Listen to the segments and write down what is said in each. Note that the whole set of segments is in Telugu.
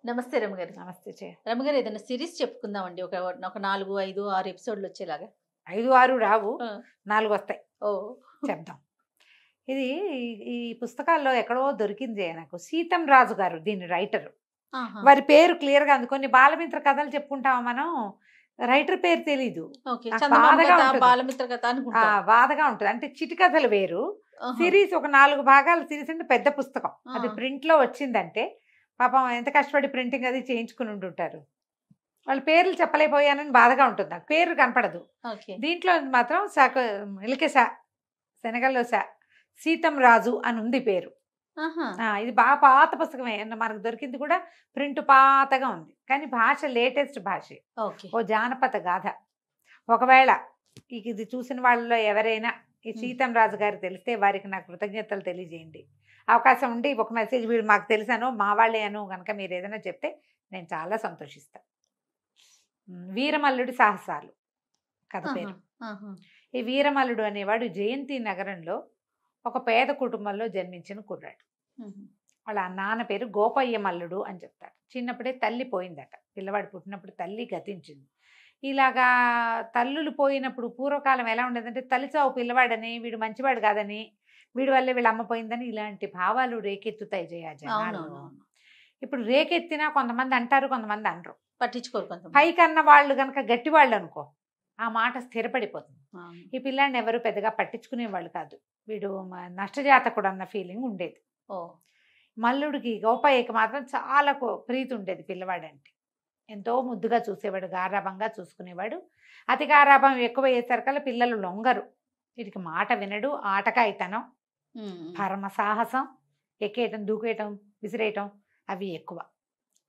నమస్తే రమగారు. నమస్తే చే రమగారు ఏదైనా సిరీస్ చెప్పుకుందామండి. ఒక 4, 5, 6 ఎపిసోడ్‌లు వచ్చేలాగా. 5, 6 రావు. ఆ! 4 వస్తాయి. ఓహ్! చెప్దాం. ఇది ఈ పుస్తకాల్లో ఎక్కడో దొరికింది నాకు. సీతం రాజు గారు దీని రైటర్. ఆహా! వారి పేరు క్లియర్‌గా అందుకొని బాలమిత్ర కథలు చెప్పుకుంటామా మనం. రైటర్ పేరు తెలీదు. ఓకే. నాకు చందమామ బాధగా కథ, ఉంటుంది. బాలమిత్ర కథ అనుకుంటాం. బాధగా ఉంటది. అంటే చిటి కథలు వేరు. ఆహా! సిరీస్ ఒక 4 భాగాలు సిరీస్ అంటే పెద్ద పుస్తకం. ఆ! అది ప్రింట్‌లో వచ్చిందంటే పాపం ఎంత కష్టపడి ప్రింటింగ్ అది చేయించుకుని ఉండుంటారు. వాళ్ళ పేర్లు చెప్పలేకపోయానని బాధగా ఉంటుంది నాకు. పేరు కనపడదు. ఓకే. దీంట్లో మాత్రం శనగల్లో సీతం రాజు అని ఉంది పేరు. ఆహా! ఇది బాగా పాత పుస్తకమే. మనకు దొరికింది కూడా ప్రింట్ పాతగా ఉంది. కానీ భాష లేటెస్ట్ భాషే. ఓకే. ఓ జానపద గాథ. ఒకవేళ ఇది చూసిన వాళ్ళలో ఎవరైనా ఈ సీతం రాజు గారు తెలిస్తే వారికి నా కృతజ్ఞతలు తెలియజేయండి. అవకాశం ఉండి ఒక మెసేజ్ వీళ్ళు మాకు తెలిసాను మా వాళ్ళే అను కనుక మీరు ఏదైనా చెప్తే నేను చాలా సంతోషిస్తాను. వీరమల్లుడి సాహసాలు కథ ఆహా! పేరు. ఆహా! ఈ వీరమల్లుడు అనేవాడు జయంతి నగరంలో ఒక పేద కుటుంబంలో జన్మించిన కుర్రాడు. హుహు. వాళ్ళ నాన్న పేరు గోపయ్య మల్లుడు అని చెప్తారు. చిన్నప్పుడే తల్లి పోయిందట. పిల్లవాడు పుట్టినప్పుడు తల్లి గతించింది. ఇలాగా తల్లులు పోయినప్పుడు పూర్వకాలం ఎలా ఉండేదంటే తల్లి చావు పిల్లవాడని, వీడు మంచివాడు కాదని, వీడి వల్లే వీళ్ళ అమ్మ పోయిందని ఇలాంటి భావాలు రేకెత్తుతాయి జనాల్లో. అవునవునవును. ఇప్పుడు రేకెత్తినా కొంతమంది అంటారు, కొంతమంది అనరు. పట్టించుకోరు కొంతమంది. పైకన్న వాళ్ళు కనుక గట్టివాళ్ళు అనుకో ఆ మాట స్థిరపడిపోతుంది. అవును. ఈ పిల్లాడిని ఎవరు పెద్దగా పట్టించుకునేవాళ్ళు కాదు. వీడు నష్టజాతకుడు అన్న ఫీలింగ్ ఉండేది. ఓహ్! మల్లుడికి గోపయ్యకి మాత్రం చాలా ప్రీతి ఉండేది పిల్లవాడంటే. ఎంతో ముద్దుగా చూసేవాడు, గారాబంగా చూసుకునేవాడు. అతి గారాబం ఎక్కువ అయ్యేసరికల్లా పిల్లలు లొంగరు. వీడికి మాట వినడు, ఆటకాయితనం, హ్మ్. పరమ సాహసం, ఎక్కేయటం, దూకేయటం, విసిరేయటం అవి ఎక్కువ.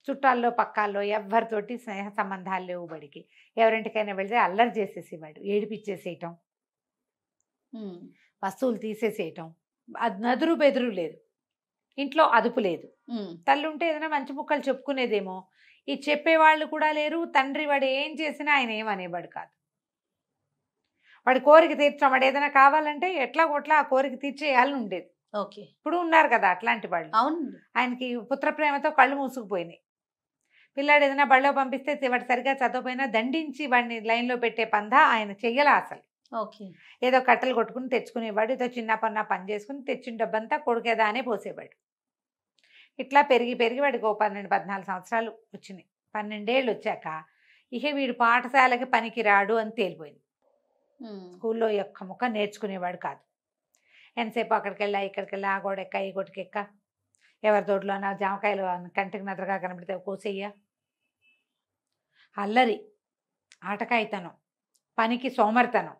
చుట్టాల్లో పక్కాల్లో ఎవ్వరితోటి స్నేహ సంబంధాలు లేవు బడికి. ఎవరింటికైనా వెళ్తే అల్లరి చేసేసేవాడు, ఏడిపిచ్చేసేయటం, హ్మ్. వస్తువులు తీసేసేయటం. అది నదురు బెదురు లేదు, ఇంట్లో అదుపు లేదు. హ్మ్. తల్లుంటే ఏదైనా మంచి ముక్కలు చెప్పుకునేదేమో. ఈ చెప్పేవాళ్ళు కూడా లేరు. తండ్రి వాడు ఏం చేసినా ఆయన ఏమనేవాడు కాదు. వాడి కోరిక తీర్చడం, వాడు ఏదైనా కావాలంటే ఎట్లా కొట్లా ఆ కోరిక తీర్చేయాలని ఉండేది. ఓకే. ఇప్పుడు ఉన్నారు కదా అట్లాంటి వాళ్ళు. అవునండి. ఆయనకి పుత్ర ప్రేమతో కళ్ళు మూసుకుపోయినాయి. పిల్లాడు ఏదైనా బడిలో పంపిస్తే వాడు సరిగా చదవపోయినా దండించి వాడిని లైన్లో పెట్టే పందా ఆయన చెయ్యాల అసలు. ఓకే. ఏదో కట్టెలు కొట్టుకుని తెచ్చుకునేవాడు, ఏదో చిన్న పని చేసుకుని తెచ్చిన డబ్బంతా కొడుకేదా అనే పోసేవాడు. ఇట్లా పెరిగి పెరిగి వాడికి ఓ 12, 14 సంవత్సరాలు వచ్చినాయి. 12 ఏళ్ళు వచ్చాక ఇక వీడు పాఠశాలకి పనికి రాడు అని తేలిపోయింది. హ్మ్. స్కూల్లో ఒక్క ముక్క నేర్చుకునేవాడు కాదు. ఎంతసేపు అక్కడికెళ్ళా ఇక్కడికెళ్ళా ఆ గోడెక్క ఈ గొట్టుకెక్క, ఎవరి తోటలో నా జామకాయలు కంటికి నద్రగా కనబడితే కోసేయ్య, అల్లరి, ఆటకాయితనం, పనికి సోమరితనం,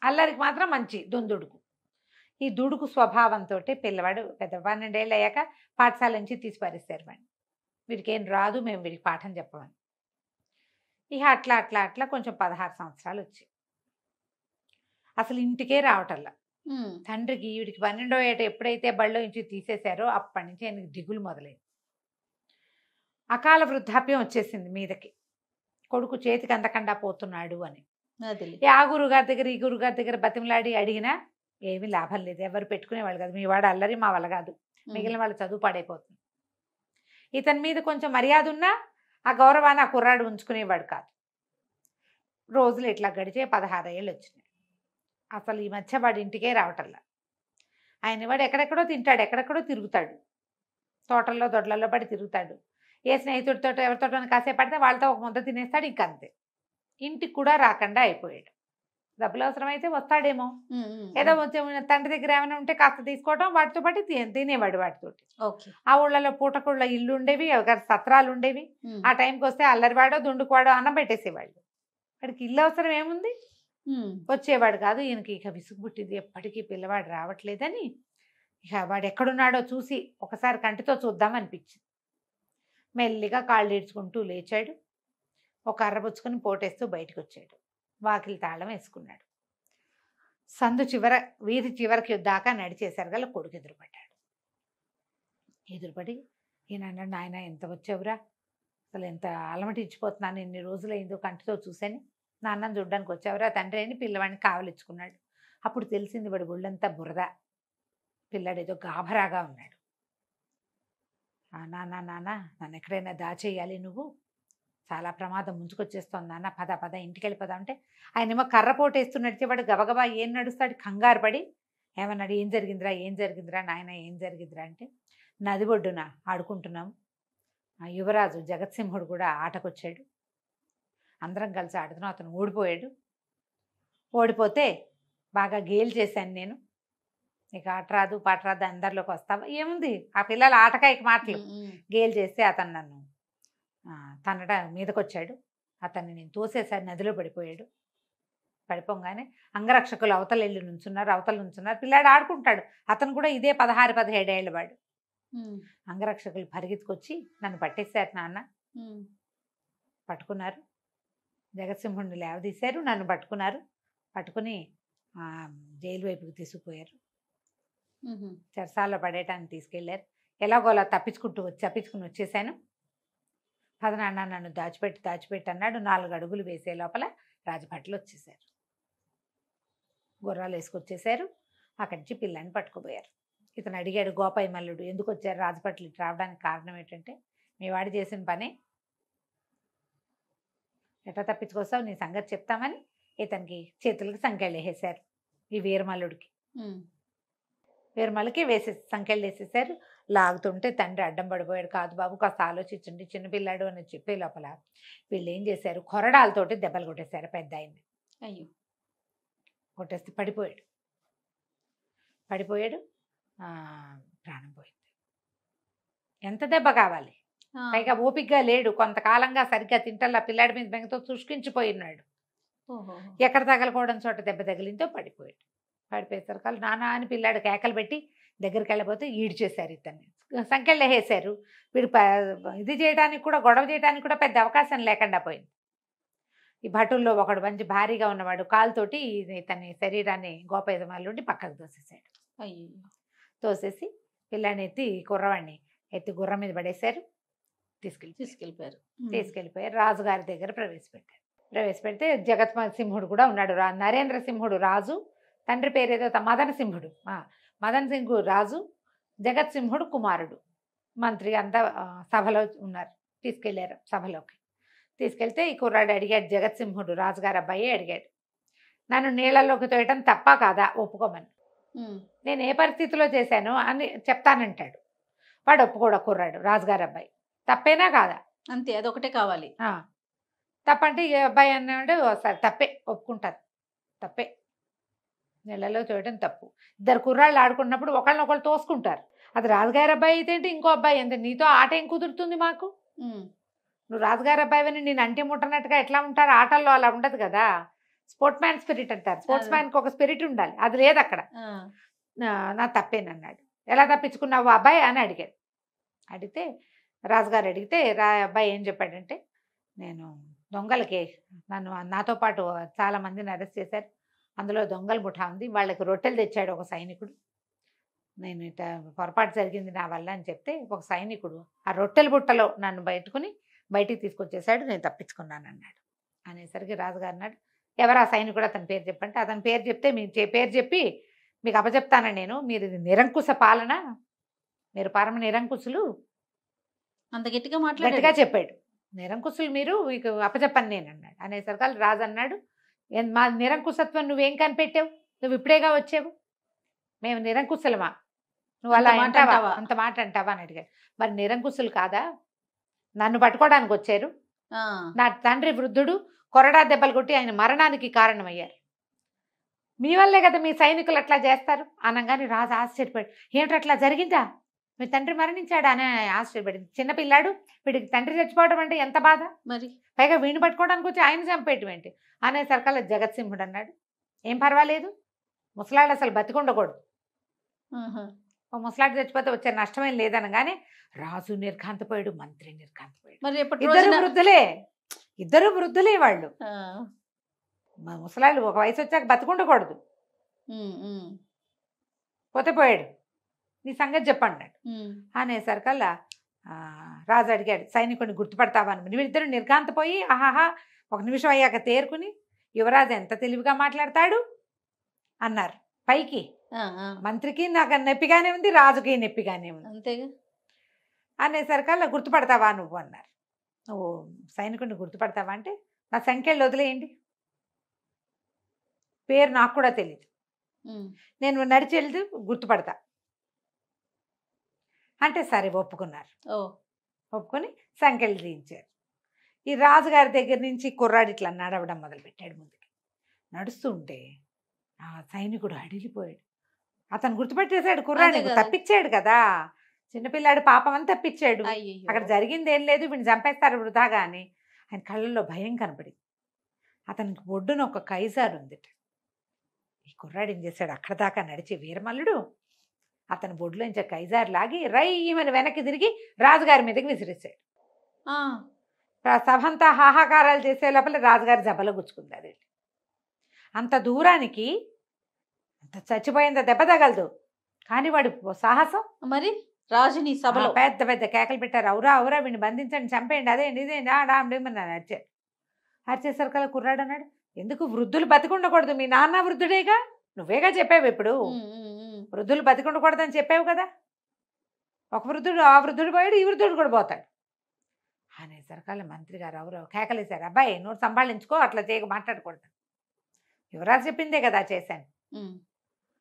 అల్లరికి మాత్రం మంచి దుందుడుకు. ఈ దుడుకు స్వభావంతో పిల్లవాడు పెద్ద 12 ఏళ్ళు అయ్యాక పాఠశాల నుంచి తీసి పారేస్తారు వాడిని. వీడికి ఏం రాదు, మేము వీడికి పాఠం చెప్పమని. ఇక అట్లా అట్లా అట్లా కొంచెం 16 సంవత్సరాలు వచ్చాయి. అసలు ఇంటికే రావటల్లా. హ్మ్. తండ్రికి వీడికి 12వ ఏట ఎప్పుడైతే బడిలో నుంచి తీసేశారో అప్పటి నుంచి ఆయనకి దిగులు మొదలైంది. అకాల వృద్ధాప్యం వచ్చేసింది మీదకి. కొడుకు చేతికి అందకుండా పోతున్నాడు అని. అదేలే. ఆ గురుగారి దగ్గర ఈ గురుగారి దగ్గర బతిమలాడి అడిగినా ఏమీ లాభం లేదు. ఎవరు పెట్టుకునేవాళ్ళు కాదు. మీ వాడు అల్లరి, మా వల్ల కాదు. మిగిలిన వాళ్ళ చదువు పాడైపోతుంది. ఇతని మీద కొంచెం మర్యాద ఉన్నా ఆ గౌరవాన్ని ఆ కుర్రాడు ఉంచుకునేవాడు కాదు. రోజులు ఇట్లా గడిచే 16 ఏళ్ళు వచ్చినాయి. అసలు ఈ మధ్య వాడి ఇంటికే రావటల్లా. ఆయన వాడు ఎక్కడెక్కడో తింటాడు, ఎక్కడెక్కడో తిరుగుతాడు, తోటల్లో దొడ్లలో పడి తిరుగుతాడు. ఏ స్నేహితుడితో ఎవరితోటో కాసేపు పడితే వాళ్ళతో ఒక ముద్ద తినేస్తాడు, ఇంకంతే. ఇంటికి కూడా రాకుండా అయిపోయాడు. డబ్బులు అవసరమైతే వస్తాడేమో, హ్మ్. హ్మ్. ఏదో కొంచెం తండ్రి దగ్గర ఏమైనా ఉంటే కాస్త తీసుకోవడం, వాటితో పాటు తినేవాడు వాటితోటి. ఓకే. ఆ ఊళ్ళలో పూటకుళ్ళ ఇల్లు ఉండేవి, సత్రాలు ఉండేవి. హ్మ్. ఆ టైంకి వస్తే అల్లరివాడో దుండుకువాడో అన్నం పెట్టేసేవాళ్ళు. వాడికి ఇల్లు అవసరం ఏముంది, హ్మ్. వచ్చేవాడు కాదు. ఈయనకి ఇక విసుగు పుట్టింది, ఎప్పటికీ పిల్లవాడు రావట్లేదని. ఇక వాడు ఎక్కడున్నాడో చూసి ఒకసారి కంటితో చూద్దాం అనిపించింది. మెల్లిగా కాళ్ళు ఈడ్చుకుంటూ లేచాడు. ఒక కర్ర పుచ్చుకొని పోటేస్తూ బయటకు వచ్చాడు. వాకిలి తాళం వేసుకున్నాడు. సందు చివర, వీధి చివరికి దాకా నడిచేశారు గల కొడుకు ఎదురుపడ్డాడు. ఎదురుపడి ఈయన అన్నాడు, నాయన ఎంత వచ్చావురా, అసలు ఎంత అలమటించిపోతున్నాను, ఎన్ని రోజులైందో కంటితో చూశాను, నాన్నని చూడ్డానికి వచ్చావురా తండ్రి అని పిల్లవాడిని కావలిచ్చుకున్నాడు. అప్పుడు తెలిసింది వాడి ఒళ్ళంతా బురద, పిల్లాడు ఏదో గాభరాగా ఉన్నాడు. నాన్న నాన్న నన్ను ఎక్కడైనా దాచేయాలి నువ్వు, చాలా ప్రమాదం ముంచుకొచ్చేస్తోంది నాన్న, పద పద ఇంటికి వెళ్ళిపోదాం అంటే ఆయనేమో కర్రపోటు వేస్తున్నట్టు వాడు గబగబా ఏం నడుస్తాడు, కంగారు పడి ఏమన్నాడు, ఏం జరిగిందిరా నాయన, ఏం జరిగిందిరా అంటే, నది ఒడ్డున ఆడుకుంటున్నాం, ఆ యువరాజు జగత్సింహుడు కూడా ఆటకొచ్చాడు, అందరం కలిసి ఆడుతున్నాం, అతను ఓడిపోయాడు, ఓడిపోతే బాగా గేలు చేశాను నేను, నీకు ఆట రాదు పాట రాదు అందరిలోకి వస్తావా, ఏముంది ఆ పిల్లల ఆటకాయకి మాటలు, గేలు చేస్తే అతను నన్ను తనట మీదకొచ్చాడు, అతన్ని నేను తోసేసారి నదిలో పడిపోయాడు, పడిపోగానే అంగరక్షకులు అవతల నుంచున్నారు, పిల్లాడు ఆడుకుంటాడు, అతను కూడా ఇదే 16-17 ఏళ్ళ వాడు, అంగరక్షకులు పరిగెత్తుకొచ్చి నన్ను పట్టేశారు నాన్న, పట్టుకున్నారు, జగత్సింహుడిని లేవదీశారు, నన్ను పట్టుకుని జైలు వైపుకి తీసుకుపోయారు, చెరసాల్లో పడేయటానికి తీసుకెళ్ళారు, ఎలాగోలా తప్పించుకుని వచ్చేసాను, పదనాన్న నన్ను దాచిపెట్టి అన్నాడు, 4 అడుగులు వేసే లోపల రాజభట్లు వచ్చేసారు, గుర్రాలు వేసుకొచ్చేసారు, అక్కడి నుంచి పిల్లని పట్టుకుపోయారు. ఇతను అడిగాడు, గోపాయి మల్లుడు ఎందుకు వచ్చారు రాజభట్లు ఇటు రావడానికి కారణం ఏంటంటే, మీ వాడు చేసిన పని, ఎట్లా తప్పించుకొస్తావు నీ సంగతి చెప్తామని ఇతనికి చేతులకి సంకెళ్ళు వేసేసారు, ఈ వీరమల్లుడికి సంకెళ్ళు వేసేసారు, లాగుతుంటే తండ్రి అడ్డం పడిపోయాడు, కాదు బాబు కాస్త ఆలోచించండి చిన్నపిల్లాడు అని చెప్పే లోపల వీళ్ళు ఏం చేశారు, కొరడాలతోటి దెబ్బలు కొట్టేశారు పెద్ద ఆయన్ని, అయ్యో కొట్టేస్తే పడిపోయాడు, ప్రాణం పోయింది. ఎంత దెబ్బ కావాలి, పైగా ఓపికగా లేడు, కొంతకాలంగా సరిగ్గా తింటల్లా, పిల్లాడి మీద బెంగతో చుష్కించిపోయినాడు, ఎక్కడ తగలకూడని చోట దెబ్బ తగిలిందో పడిపోయాడు, పడిపోయేసరికి నానా అని పిల్లాడు కేకలు పెట్టి దగ్గరికి వెళ్ళబోతే ఈడ్చేశారు, ఇతన్ని సంఖ్యలు వేసేశారు, వీడు ఇది చేయడానికి కూడా గొడవ చేయడానికి కూడా పెద్ద అవకాశం లేకుండా పోయింది. ఈ భటుల్లో ఒకడు మంచి భారీగా ఉన్నవాడు కాలుతోటి ఇతని శరీరాన్ని గోపేదమాలుండి పక్కకు తోసేసాడు, తోసేసి పిల్లాన్ని ఎత్తి కుర్రవాడిని ఎత్తి గుర్రం మీద పడేశారు, తీసుకెళ్ళిపోయారు, రాజుగారి దగ్గర ప్రవేశపెడితే జగత్ సింహుడు కూడా ఉన్నాడు, నరేంద్ర సింహుడు రాజు, తండ్రి పేరు ఏదో మదన్ సింహుడు రాజు, జగత్ సింహుడు కుమారుడు, మంత్రి అంతా సభలో ఉన్నారు, తీసుకెళ్లారు సభలోకి, తీసుకెళ్తే ఈ కుర్రాడు అడిగాడు, జగత్సింహుడు రాజుగారు అబ్బాయి అడిగాడు, నన్ను నీళ్ళలోకి తోయటం తప్ప కాదా ఒప్పుకోమని, నేను ఏ పరిస్థితిలో చేశాను అని చెప్తానంటాడు, వాడు ఒప్పుకోడు కుర్రాడు రాజుగారు అబ్బాయి, తప్పేనా కాదా, అంతే అదొకటే కావాలి, తప్పంటే ఏ అబ్బాయి అన్నాడు, సరే తప్పే ఒప్పుకుంటారు, తప్పే, నీళ్ళలో తోయడం తప్పు, 2 కుర్రాళ్ళు ఆడుకున్నప్పుడు ఒకళ్ళనొకళ్ళు తోసుకుంటారు, అది రాజుగారి అబ్బాయి అయితే ఏంటి, ఇంకో అబ్బాయి ఎంత, నీతో ఆట ఏం కుదురుతుంది మాకు, నువ్వు రాజుగారి అబ్బాయిని నేను అంటి ముట్టనట్టుగా ఎట్లా ఉంటారు, ఆటల్లో అలా ఉండదు కదా, స్పోర్ట్స్ మ్యాన్ స్పిరిట్ అంటారు, స్పోర్ట్స్ మ్యాన్కి ఒక స్పిరిట్ ఉండాలి, అది లేదు అక్కడ, నా తప్పేనన్నాడు, ఎలా తప్పించుకున్నావు అబ్బాయి అని అడిగితే రాజుగారు అడిగితే అబ్బాయి ఏం చెప్పాడంటే, నేను దొంగలకి నాతో పాటు చాలా మందిని అరెస్ట్ చేశారు, అందులో దొంగల ముఠా ఉంది, వాళ్ళకి రొట్టెలు తెచ్చాడు ఒక సైనికుడు, నేను ఇట పొరపాటు జరిగింది నా వల్ల అని చెప్తే ఒక సైనికుడు ఆ రొట్టెల బుట్టలో నన్ను బయటికి తీసుకొచ్చేసాడు, నేను తప్పించుకున్నాను అన్నాడు, అనేసరికి రాజుగారు అన్నాడు, ఎవరు ఆ సైనికుడు అతని పేరు చెప్పంటే, అతని పేరు చెప్తే మీ పేరు చెప్పి మీకు అప్పచెప్తాను నేను, మీరు ఇది నిరంకుశ పాలన, మీరు పరమ నిరంకుశులు, అంత గట్టిగా గట్టిగా చెప్పాడు, నిరంకుశులు మీరు, మీకు అప్పచెప్పను నేను అన్నాడు, అనేసరికి రాజు అన్నాడు, మా నిరంకుశత్వం నువ్వేం కనిపెట్టావు, నువ్వు ఇప్పుడేగా వచ్చావు, మేము నిరంకుశలమా, నువ్వు అలా అంత మాట అంటావా అని అడిగాడు, మరి నిరంకుశులు కాదా, నన్ను పట్టుకోవడానికి వచ్చారు, నా తండ్రి వృద్ధుడు కొరడా దెబ్బలు కొట్టి ఆయన మరణానికి కారణమయ్యారు, మీ వల్లే కదా మీ సైనికులు అట్లా చేస్తారు అనగానే రాజు ఆశ్చర్యపడి, ఏమిటి అట్లా జరిగిందా, మీ తండ్రి మరణించాడా అని ఆశ్చర్యపడింది, చిన్నపిల్లాడు వీడికి తండ్రి చచ్చిపోవడం అంటే ఎంత బాధ, మరి పైగా వీడిని పట్టుకోవడానికి వచ్చి ఆయన చంపేయటం ఏంటి అనేసరికల్లా జగత్సింహుడు అన్నాడు, ఏం పర్వాలేదు, ముసలాడు అసలు బతికుండకూడదు, ముసలాడు చచ్చిపోతే వచ్చే నష్టమేం లేదనగానే రాజు నిర్ఘాంతపోయాడు, మంత్రి నిర్ఘాంతపోయాడు, మరి ఇద్దరు వృద్ధులే వాళ్ళు, ముసలాళ్ళు ఒక వయసు వచ్చాక బతికుండకూడదు, పోయాడు, నీ సంగతి చెప్పండి అనేసరికల్లా రాజు అడిగాడు, సైనికుడిని గుర్తుపడతావా అని, వీళ్ళిద్దరు నిర్ఘాంతపోయి ఆహాహా 1 నిమిషం అయ్యాక తేరుకుని, యువరాజు ఎంత తెలివిగా మాట్లాడతాడు అన్నారు, పైకి మంత్రికి నాకు నొప్పిగానే ఉంది, రాజుకి నొప్పిగానే ఉంది, అంతేగా అనేసరికల్లా గుర్తుపడతావా నువ్వు అన్నారు. నువ్వు సైనికుడిని గుర్తుపడతావా అంటే నా సంఖ్యలు వదిలేయండి, పేరు నాకు కూడా తెలియదు, నేను నడిచి వెళ్తే గుర్తుపడతా అంటే సరే ఒప్పుకున్నారు. ఒప్పుకొని సంఖ్యలు తీయించారు. ఈ రాజుగారి దగ్గర నుంచి కుర్రాడు ఇట్లా నడవడం మొదలుపెట్టాడు. ముందుకి నడుస్తూ ఉంటే ఆ సైనికుడు అడిగిపోయాడు. అతను గుర్తుపెట్టేశాడు కుర్రాడిని, తప్పించాడు కదా, చిన్నపిల్లాడు పాపం అని తప్పించాడు. అక్కడ జరిగింది ఏం లేదు, వీడిని చంపేస్తారు వృధాగా అని ఆయన కళ్ళల్లో భయం కనపడింది. అతనికి ఒడ్డున ఒక కైజారు ఉంది. ఈ కుర్రాడు ఏం చేశాడు, అక్కడ దాకా నడిచి వీరమల్లుడు అతని బొడ్లోంచి కైజారు లాగి రైమని వెనక్కి తిరిగి రాజుగారి మీదకి విసిరేశాడు. సభంతా హాహాకారాలు చేసే లోపల రాజుగారి జబ్బలో గుచ్చుకుంది. అది అంత దూరానికి అంత చచ్చిపోయింద దెబ్బ తగలదు, కానీ వాడు సాహసం. మరి రాజుని సభలో పెద్ద పెద్ద కేకలు పెట్టారు, అవురా అవురా వీడిని బంధించండి, చంపేయండి, అదేంటి ఇదేంటి ఆడామని అరిచారు. అరిచేసరికల్లా కుర్రాడు అన్నాడు, ఎందుకు వృద్ధులు బతికుండకూడదు, మీ నాన్న వృద్ధుడేగా, నువ్వేగా చెప్పావు, ఇప్పుడు వృద్ధులు బతికుండకూడదని చెప్పావు కదా, ఒక వృద్ధుడు ఆ వృద్ధుడు పోయాడు, ఈ వృద్ధుడు కూడా పోతాడు అనేసరికల్లా మంత్రి గారు ఎవరో కేకలేశారు, అబ్బాయి నువ్వు సంభాళించుకో, అట్లా చేయక మాట్లాడకూడదు, యువరాజు చెప్పిందే కదా చేశాను.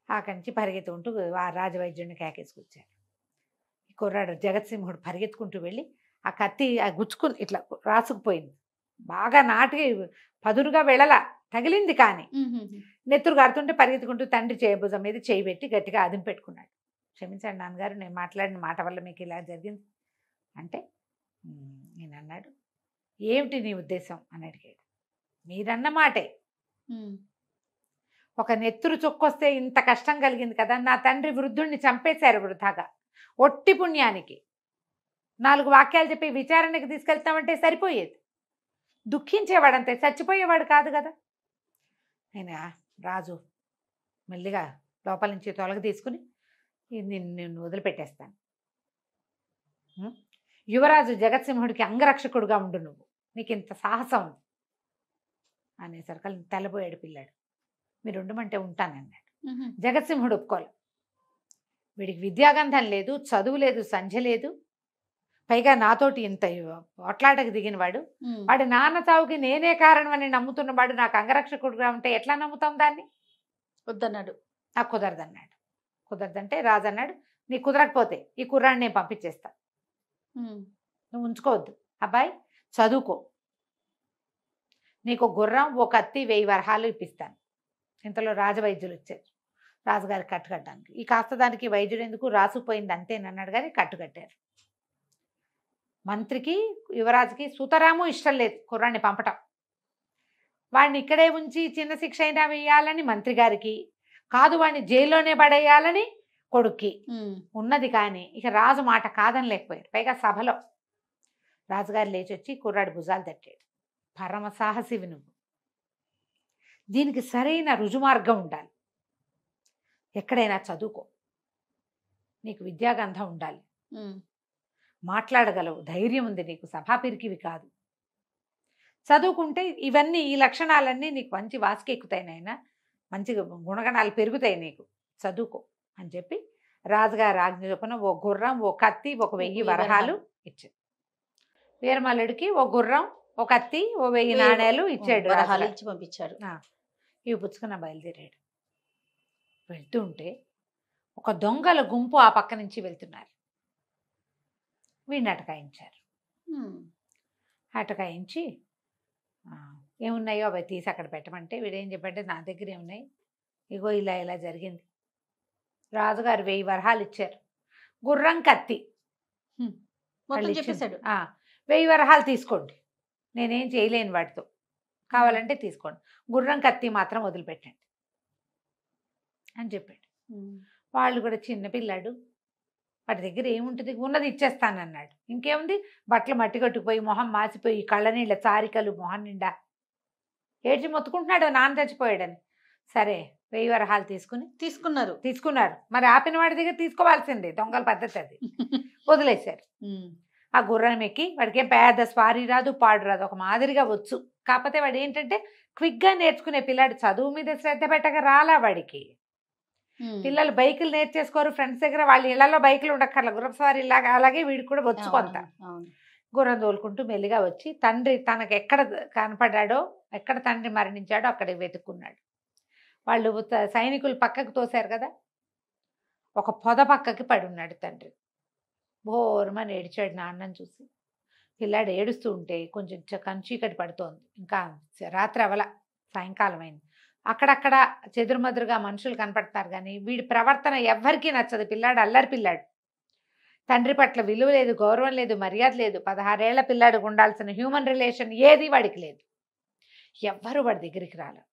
అక్కడి నుంచి పరిగెత్తుకుంటూ ఆ రాజవైద్యుడిని కేకేసుకొచ్చారు. ఈ కుర్రాడు జగత్సింహుడు పరిగెత్తుకుంటూ వెళ్ళి ఆ కత్తి ఆ గుచ్చుకుని ఇట్లా రాసుకుపోయింది, బాగా నాటికి పదురుగా వెళ్ళలా, తగిలింది, కానీ నెత్తురు గారుతుంటే పరిగెత్తుకుంటూ తండ్రి భుజం మీద చేయి పెట్టి గట్టిగా అదుము పెట్టుకున్నాడు. క్షమించండి నాన్నగారు, నేను మాట్లాడిన మాట వల్ల మీకు ఇలా జరిగింది అంటే నేను అన్నాడు, ఏమిటి నీ ఉద్దేశం అని అడిగాడు. మీరన్న మాటే, ఒక నెత్తురు చొక్కొస్తే ఇంత కష్టం కలిగింది కదా, నా తండ్రి వృద్ధుడిని చంపేశారు వృధాగా, ఒట్టి పుణ్యానికి 4 వాక్యాలు చెప్పి విచారణకి తీసుకెళ్తామంటే సరిపోయేది, దుఃఖించేవాడంతే, చచ్చిపోయేవాడు కాదు కదా. ఆయన రాజు మెల్లిగా లోపల నుంచి తొలగ తీసుకుని నిన్ను వదిలిపెట్టేస్తాను, యువరాజు జగత్సింహుడికి అంగరక్షకుడుగా ఉండు, నువ్వు నీకు ఇంత సాహసం ఉంది అనేసరికి తెల్లబోయాడు పిల్లాడు. మీరు ఉండమంటే ఉంటానన్నాడు. జగత్సింహుడు ఒప్పుకోలే, వీడికి విద్యాగంధం లేదు, చదువు లేదు, సంధ్య లేదు, పైగా నాతోటి ఇంత పోట్లాటకు దిగినవాడు, వాడి నాన్న చావుకి నేనే కారణం అని నమ్ముతున్నవాడు నాకు అంగరక్షకుడుగా ఉంటే ఎట్లా నమ్ముతాం దాన్ని, వద్దన్నాడు. నాకు కుదరదన్నాడు. కుదరదంటే రాజు అన్నాడు, నీకు కుదరకపోతే ఈ కుర్రాన్ని నేను పంపించేస్తా, నువ్వు ఉంచుకోవద్దు, అబ్బాయి చదువుకో, నీకు గుర్రం, ఓ కత్తి, 1000 వరహాలు ఇప్పిస్తాను. ఇంతలో రాజవైద్యులు వచ్చారు రాజుగారికి కట్టుకట్టడానికి. ఈ కాస్త దానికి వైద్యుడు ఎందుకు, రాసుకుపోయింది అంతేనన్నాడు, కానీ కట్టుకట్టారు. మంత్రికి యువరాజుకి సుతరాము ఇష్టం లేదు కుర్రాన్ని పంపటం, వాడిని ఇక్కడే ఉంచి చిన్న శిక్ష అయినా వేయాలని మంత్రి గారికి, కాదు వాడిని జైల్లోనే పడేయాలని కొడుక్కి ఉన్నది. కానీ ఇక రాజు మాట కాదని లేకపోయారు. పైగా సభలో రాజుగారు లేచి వచ్చి కుర్రాడు భుజాలు తట్టాడు, పరమ సాహసివి నువ్వు, దీనికి సరైన రుజుమార్గం ఉండాలి, ఎక్కడైనా చదువుకో, నీకు విద్యాగంధం ఉండాలి, మాట్లాడగలవు, ధైర్యం ఉంది నీకు, సభాపిరికివి కాదు, చదువుకుంటే ఇవన్నీ ఈ లక్షణాలన్నీ నీకు మంచి వాసికెక్కుతాయి నాయన, మంచి గుణగణాలు పెరుగుతాయి నీకు, చదువుకో అని చెప్పి రాజుగారి ఆజ్ఞ చొప్పున ఓ గుర్రం, ఓ కత్తి, ఒక 1000 వరహాలు ఇచ్చాడు. వీరమల్లుడికి ఓ గుర్రం, ఓ కత్తి, ఓ 1000 నాణేలు ఇచ్చాడు, వరహాలు ఇచ్చి పంపించాడు. ఇవి పుచ్చుకున్న బయలుదేరాడు. వెళ్తూ ఉంటే ఒక దొంగల గుంపు ఆ పక్క నుంచి వెళ్తున్నారు. వీడిని అటకాయించారు. అటకాయించి ఏమున్నాయో అవి తీసి అక్కడ పెట్టమంటే వీడేం చెప్పంటే నా దగ్గర ఏమున్నాయి, ఇగో ఇలా ఇలా జరిగింది, రాజుగారు 1000 వరహాలు ఇచ్చారు, గుర్రం, కత్తి చెప్పేశాడు, 1000 వరహాలు తీసుకోండి, నేనేం చేయలేను వాటితో, కావాలంటే తీసుకోండి, గుర్రం కత్తి మాత్రం వదిలిపెట్టండి అని చెప్పాడు. వాళ్ళు కూడా చిన్నపిల్లాడు, వాటి దగ్గర ఏముంటుంది, ఉన్నది ఇచ్చేస్తానన్నాడు. ఇంకేముంది, బట్టలు మట్టి కట్టుకుపోయి, మొహం మాసిపోయి, కళ్ళ నీళ్ళ చారికలు మొహం నిండా ఏడ్చి మొత్తుకుంటున్నాడు నాన్న చచ్చిపోయాడని. సరే 1000 వరహాలు తీసుకున్నారు. మరి ఆపిన వాడి దగ్గర తీసుకోవాల్సిందే, దొంగల పద్ధతి అది. వదిలేశారు. ఆ గుర్రం ఎక్కి, వాడికి ఏం పెద్ద స్వారీ రాదు, పాడు రాదు, ఒక మాదిరిగా వచ్చు, కాకపోతే వాడు ఏంటంటే క్విక్గా నేర్చుకునే పిల్లాడు, చదువు మీద శ్రద్ధ పెట్టక రాలా వాడికి. పిల్లలు బైకులు నేర్చేసుకోరు ఫ్రెండ్స్ దగ్గర, వాళ్ళ ఇళ్లలో బైకులు ఉండక్కర్ల, గుర్రసవారి ఇలాగా అలాగే వీడికి కూడా వచ్చు కొంత. గుర్రం తోలుకుంటూ మెల్లిగా వచ్చి తండ్రి తనకు ఎక్కడ కనపడ్డాడో, ఎక్కడ తండ్రి మరణించాడో అక్కడికి వెతుక్కున్నాడు. వాళ్ళు సైనికులు పక్కకు తోశారు కదా, ఒక పొద పక్కకి పడి ఉన్నాడు తండ్రి. బోరుమని ఏడిచాడు నాన్నని చూసి. పిల్లాడు ఏడుస్తూ ఉంటే కొంచెం చీకటి పడుతోంది, ఇంకా రాత్రి అవల, సాయంకాలం అయింది. అక్కడక్కడ చెదురుమదురుగా మనుషులు కనపడతారు కానీ వీడి ప్రవర్తన ఎవ్వరికీ నచ్చదు. పిల్లాడు అల్లరి పిల్లాడు, తండ్రి పట్ల విలువ లేదు, గౌరవం లేదు, మర్యాద లేదు. 16 ఏళ్ల పిల్లాడికి ఉండాల్సిన హ్యూమన్ రిలేషన్ ఏది వాడికి లేదు. ఎవ్వరు వాడి దగ్గరికి రాలేదు.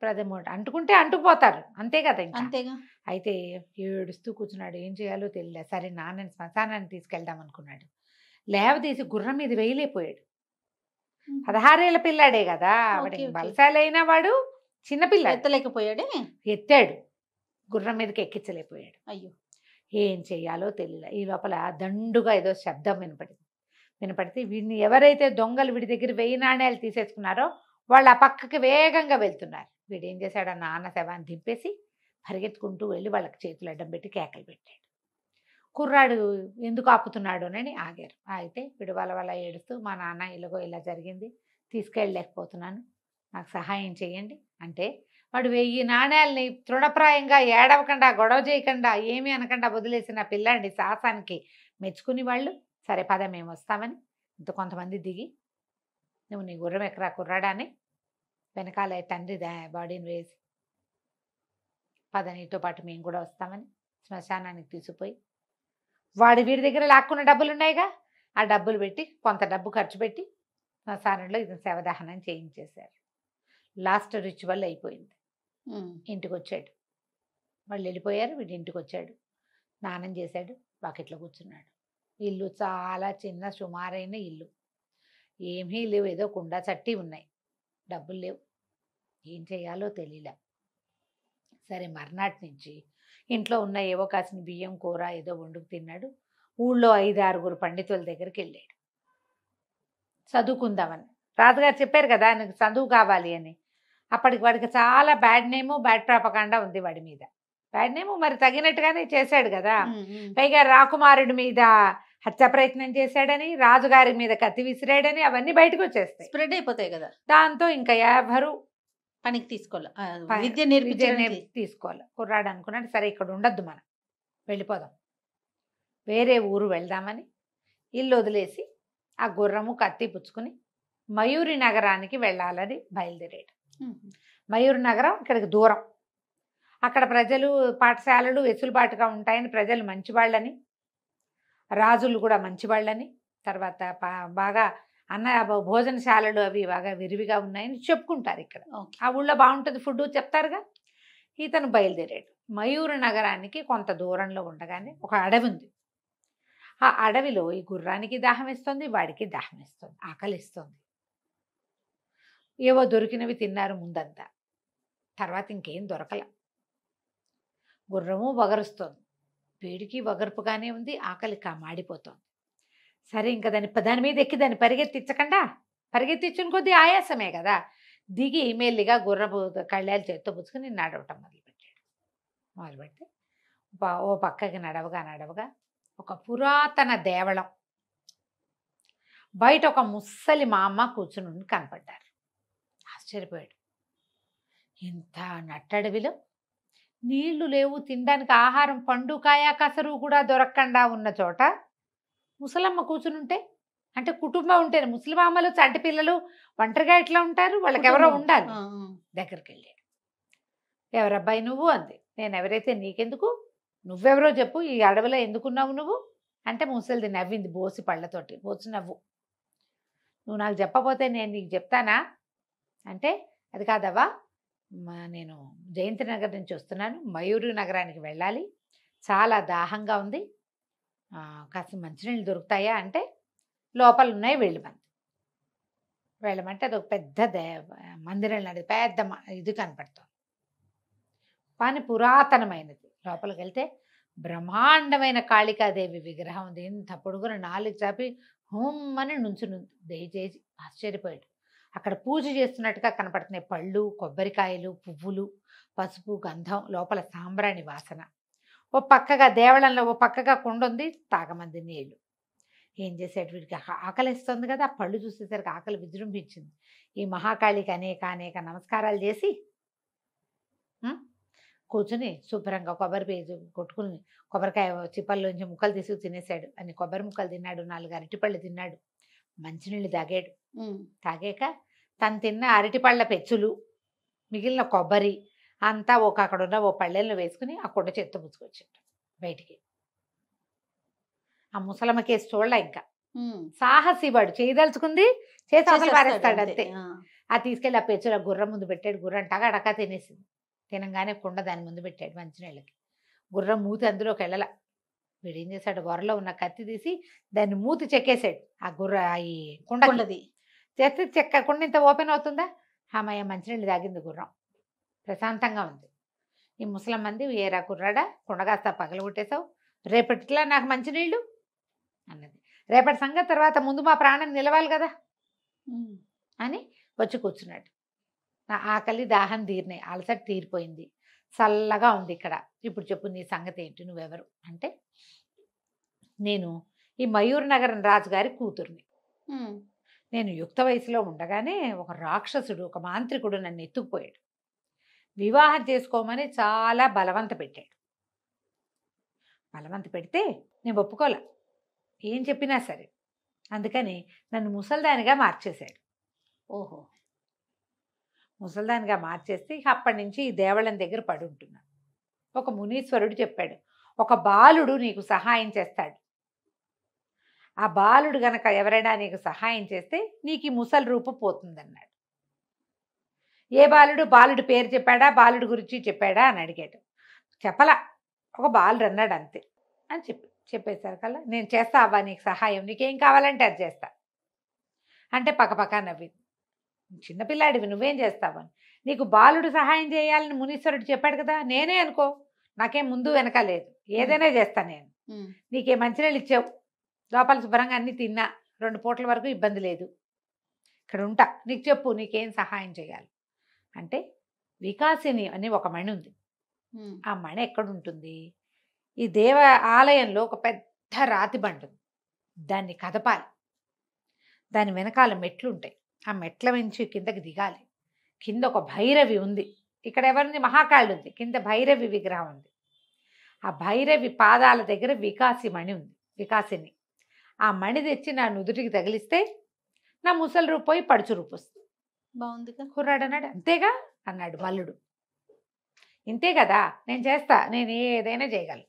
ప్రథమోట అంటుకుంటే అంటుకుపోతారు, అంతే కదా, అంతేగా. అయితే ఏడుస్తూ కూర్చున్నాడు. ఏం చేయాలో తెలియలే. సరే నాన్నని శ్మశానాన్ని తీసుకెళ్దాం అనుకున్నాడు. లేవదీసి గుర్రం మీద వేయలేకపోయాడు. 16 ఏళ్ల పిల్లాడే కదా, వాడి బలశాలైన వాడు చిన్నపిల్ల, ఎత్తలేకపోయాడే. ఎత్తాడు, గుర్రం మీదకి ఎక్కించలేకపోయాడు. అయ్యో, ఏం చెయ్యాలో తెలియలే. ఈ లోపల దండుగా ఏదో శబ్దం వినపడితే వీడిని ఎవరైతే దొంగలు వీడి దగ్గర 1000 నాణేలు తీసేసుకున్నారో వాళ్ళు ఆ పక్కకి వేగంగా వెళ్తున్నారు. వీడు ఏం చేశాడు, ఆ నాన్న శవాన్ని దింపేసి పరిగెత్తుకుంటూ వెళ్ళి వాళ్ళకి చేతులు అడ్డం పెట్టి కేకలు పెట్టాడు. కుర్రాడు ఎందుకు ఆపుతున్నాడు అని ఆగారు. అయితే వీడు వాళ్ళ ఏడుస్తూ, మా నాన్న ఇలాగో ఇలా జరిగింది, తీసుకెళ్ళలేకపోతున్నాను, నాకు సహాయం చేయండి అంటే, వాడు 1000 నాణేలని తృణప్రాయంగా ఏడవకుండా, గొడవ చేయకుండా, ఏమీ అనకుండా వదిలేసిన పిల్లాడి సాహసానికి మెచ్చుకుని వాళ్ళు, సరే పద మేము వస్తామని కొంతమంది దిగి, నువ్వు నీ గుర్రం ఎక్కరా కుర్రాడా అని వెనకాల తండ్రి బాడీని వేసి, పద నీతో పాటు మేము కూడా వస్తామని శ్మశానానికి తీసుకుపోయి, వీడి దగ్గర లాక్కున్న డబ్బులు ఉన్నాయిగా, ఆ డబ్బులు పెట్టి కొంత డబ్బు ఖర్చు పెట్టి శ్మశానంలో ఇది శవదహనం చేయించేశారు. లాస్ట్ రిచువల్ అయిపోయింది. ఇంటికి వచ్చాడు, వాళ్ళు వెళ్ళిపోయారు, వీడి ఇంటికి వచ్చాడు, స్నానం చేశాడు, బకెట్లో కూర్చున్నాడు. ఇల్లు చాలా చిన్న సుమారైన ఇల్లు, ఏమీ లేవు, ఏదో కుండ చట్టి ఉన్నాయి, డబ్బులు లేవు, ఏం చేయాలో తెలియలే. సరే మర్నాటి నుంచి ఇంట్లో ఉన్న ఏవో కాసిన బియ్యం కూర ఏదో వండుకు తిన్నాడు. ఊళ్ళో 5-6 పండితుల దగ్గరికి వెళ్ళాడు చదువుకుందామని. రాజుగారు చెప్పారు కదా ఆయనకు చదువు కావాలి అని. అప్పటికి వాడికి చాలా బ్యాడ్ నేము, బ్యాడ్ ప్రాపకాండా ఉంది వాడి మీద. బ్యాడ్ నేము మరి తగినట్టుగానే చేశాడు కదా. పైగా రాకుమారుడి మీద హత్య ప్రయత్నం చేశాడని, రాజుగారి మీద కత్తి విసిరాడని, అవన్నీ బయటకు వచ్చేస్తాయి, స్ప్రెడ్ అయిపోతాయి కదా. దాంతో ఇంకా ఎవరు పనికి తీసుకోవాలి, విద్య తీసుకోవాలి. కుర్రాడు అనుకున్నాడు, సరే ఇక్కడ ఉండొద్దు, మనం వెళ్ళిపోదాం, వేరే ఊరు వెళ్దామని ఇల్లు వదిలేసి ఆ గుర్రము కత్తి పుచ్చుకుని మయూరి నగరానికి వెళ్ళాలని బయలుదేరాడు. మయూరి నగరం ఇక్కడికి దూరం. అక్కడ ప్రజలు, పాఠశాలలు వెసులుబాటుగా ఉంటాయని, ప్రజలు మంచివాళ్ళని, రాజులు కూడా మంచివాళ్ళని, తర్వాత బాగా భోజనశాలలు అవి బాగా విరివిగా ఉన్నాయని చెప్పుకుంటారు ఇక్కడ. ఆ ఊళ్ళో బాగుంటుంది ఫుడ్ చెప్తారుగా. ఇతను బయలుదేరాడు. మయూరు నగరానికి కొంత దూరంలో ఉండగానే ఒక అడవి ఉంది. ఆ అడవిలో ఈ గుర్రానికి దాహం వేస్తుంది, వాడికి దాహం వేస్తుంది, ఆకలిస్తుంది. ఏవో దొరికినవి తిన్నారు ముందంతా, తర్వాత ఇంకేం దొరకల. గుర్రము వగరుస్తోంది, వేడికి వగర్పుగానే ఉంది, ఆకలి మాడిపోతోంది. సరే ఇంకా దాని మీద ఎక్కి దాన్ని పరిగెత్తించిన కొద్దీ ఆయాసమే కదా, దిగి మెల్లిగా గుర్రపు కళ్ళాలు చేత్తో పుచ్చుకుని నడవటం మొదలుపెట్టి ఓ పక్కకి నడవగా ఒక పురాతన దేవళం బయట ఒక ముస్సలి మా అమ్మ కూర్చుని కనపడ్డారు. ఆశ్చర్యపోయాడు. ఇంత నట్టడవిలో నీళ్లు లేవు, తినడానికి ఆహారం, పండు కాయ కసరు కూడా దొరకకుండా ఉన్న చోట ముసలమ్మ కూర్చునుంటే, అంటే కుటుంబం ఉంటేనే, ముసలిమామలు చంటి పిల్లలు ఒంటరిగా ఎట్లా ఉంటారు, వాళ్ళకి ఎవరో ఉండాలి. దగ్గరికి వెళ్ళాడు. ఎవరబ్బాయి నువ్వు అంది. నేను ఎవరైతే నీకెందుకు, నువ్వెవరో చెప్పు, ఈ అడవిలో ఎందుకున్నావు నువ్వు అంటే ముసలిది నవ్వింది బోసి పళ్ళతోటి. బోసి నవ్వు, నువ్వు నాకు చెప్పపోతే నేను నీకు చెప్తానా అంటే, అది కాదవ్వా, నేను జయంతి నగర్ నుంచి వస్తున్నాను, మయూరి నగరానికి వెళ్ళాలి, చాలా దాహంగా ఉంది, కాస్త మంచినీళ్ళు దొరుకుతాయా అంటే, లోపల ఉన్నాయి వెళ్ళమంటే అది ఒక పెద్ద మందిరం లాంటిది, పెద్ద ఇది కనపడుతుంది, కానీ పురాతనమైనది. లోపలికి వెళ్తే బ్రహ్మాండమైన కాళికాదేవి విగ్రహం ఉంది. ఇంత పొడుగున 4 చాపి హోమ్ అని నుంచునుంది. దయచేసి ఆశ్చర్యపోయాడు. అక్కడ పూజ చేస్తున్నట్టుగా కనపడుతున్నాయి. పళ్ళు, కొబ్బరికాయలు, పువ్వులు, పసుపు, గంధం, లోపల సాంబ్రాణి వాసన. ఓ పక్కగా దేవళంలో ఓ పక్కగా కుండ ఉంది, తాగమంది నీళ్లు. ఏం చేసాడు వీడికి? ఆకలిస్తుంది కదా, ఆ పళ్ళు చూసేసరికి ఆకలి విజృంభించింది. ఈ మహాకాళికి అనేక అనేక నమస్కారాలు చేసి కూర్చుని శుభ్రంగా కొబ్బరి పేజు కొట్టుకుని కొబ్బరికాయ చిప్పల్లోంచి ముక్కలు తీసుకు తినేసాడు. అన్ని కొబ్బరి ముక్కలు తిన్నాడు, 4 అరటిపళ్ళు తిన్నాడు, మంచినీళ్ళు తాగాడు. తాగాక తను తిన్న అరటిపళ్ళ పెచ్చులు, మిగిలిన కొబ్బరి అంతా అక్కడ ఉన్న ఓ పళ్ళెల్లో వేసుకుని ఆ కుండ చేత్తో పుచ్చుకొచ్చాడు బయటికి. ఆ ముసలమ్మ కేసు చూడలే ఇంకా. సాహసి వాడు, చేయదలుచుకుంది చేసి అవతల పారేస్తాడు అంతే. అది తీసుకెళ్ళి ఆ పెచ్చుల గుర్రం ముందు పెట్టాడు. గుర్రం టకా తినేసింది. తినంగానే కుండ దాని ముందు పెట్టాడు మంచినీళ్ళకి. గుర్రం మూతి అందులోకి వెళ్ళల. వీడు ఏం చేశాడు? వరలో ఉన్న కత్తి తీసి దాన్ని మూతి చెక్కేసాడు. ఈ కుండది చెక్క కుండ ఇంత ఓపెన్ అవుతుందా? అమ్మయ్య, మంచినీళ్ళు తాగింది గుర్రం, ప్రశాంతంగా ఉంది. ఈ ముసలమ్మంది, ఏరా కుర్రాడా, కుండగాస్త పగలగొట్టేశావు, రేపటిలా నాకు మంచినీళ్ళు అన్నది. రేపటి సంగతి తర్వాత, ముందు మా ప్రాణం నిలవాలి కదా అని వచ్చి కూర్చున్నాడు. నా ఆకలి దాహం తీరినాయి, అలసట తీరిపోయింది, చల్లగా ఉంది ఇక్కడ. ఇప్పుడు చెప్పు నీ సంగతి ఏంటి, నువ్వెవరు అంటే, నేను ఈ మయూర్ నగరం రాజుగారి కూతుర్ని. నేను యుక్త వయసులో ఉండగానే ఒక రాక్షసుడు, ఒక మాంత్రికుడు నన్ను ఎత్తుకుపోయాడు. వివాహం చేసుకోమని చాలా బలవంత పెట్టాడు. బలవంత పెడితే నేను ఒప్పుకోలే, ఏం చెప్పినా సరే. అందుకని నన్ను ముసల్దానిగా మార్చేశాడు. ఓహో, ముసల్దానిగా మార్చేస్తే ఇక అప్పటి నుంచి ఈ దేవళం దగ్గర పడి ఉంటున్నాను. ఒక మునీశ్వరుడు చెప్పాడు, ఒక బాలుడు నీకు సహాయం చేస్తాడు. ఆ బాలుడు గనక ఎవరైనా నీకు సహాయం చేస్తే నీకు ఈ ముసలి రూపం పోతుందన్నాడు. ఏ బాలుడు? బాలుడు పేరు చెప్పాడా, బాలుడు గురించి చెప్పాడా అని అడిగాడు. చెప్పలా, ఒక బాలుడు అన్నాడు అంతే అని చెప్పేశారు కల్లా, నేను చేస్తా అవ్వా నీకు సహాయం, నీకేం కావాలంటే అది చేస్తా అంటే పక్కపక్క నవ్వింది. చిన్నపిల్లాడివి, నువ్వేం చేస్తావని. నీకు బాలుడు సహాయం చేయాలని మునీశ్వరుడు చెప్పాడు కదా, నేనే అనుకో, నాకేం ముందు వెనక లేదు, ఏదైనా చేస్తా నేను. నీకే మంచినీళ్ళు ఇచ్చావు, లోపల శుభ్రంగా అన్నీ తిన్నా, 2 పూటల వరకు ఇబ్బంది లేదు, ఇక్కడ ఉంటా, నీకు చెప్పు నీకేం సహాయం చేయాలి అంటే. వికాసిని అని ఒక మణి ఉంది. ఆ మణి ఎక్కడుంటుంది? ఈ దేవ ఆలయంలో ఒక పెద్ద రాతి బండ ఉంది, దాన్ని కదపాలి. దాని వెనకాల మెట్లు ఉంటాయి, ఆ మెట్ల నుంచి కిందకి దిగాలి. కింద ఒక భైరవి ఉంది, ఇక్కడ ఎవరిని? మహాకాళి ఉంది, కింద భైరవి విగ్రహం ఉంది. ఆ భైరవి పాదాల దగ్గర వికాసి మణి ఉంది, వికాసిని. ఆ మణి తెచ్చి నా నుదుటికి తగిలిస్తే నా ముసలి రూపు పోయి పడుచు రూపు వస్తుంది. బాగుందిగా. కుర్రాడు అన్నాడు. అంతేగా అన్నాడు మల్లుడు. ఇంతే కదా, నేను చేస్తా, నేను ఏదైనా చేయగలను,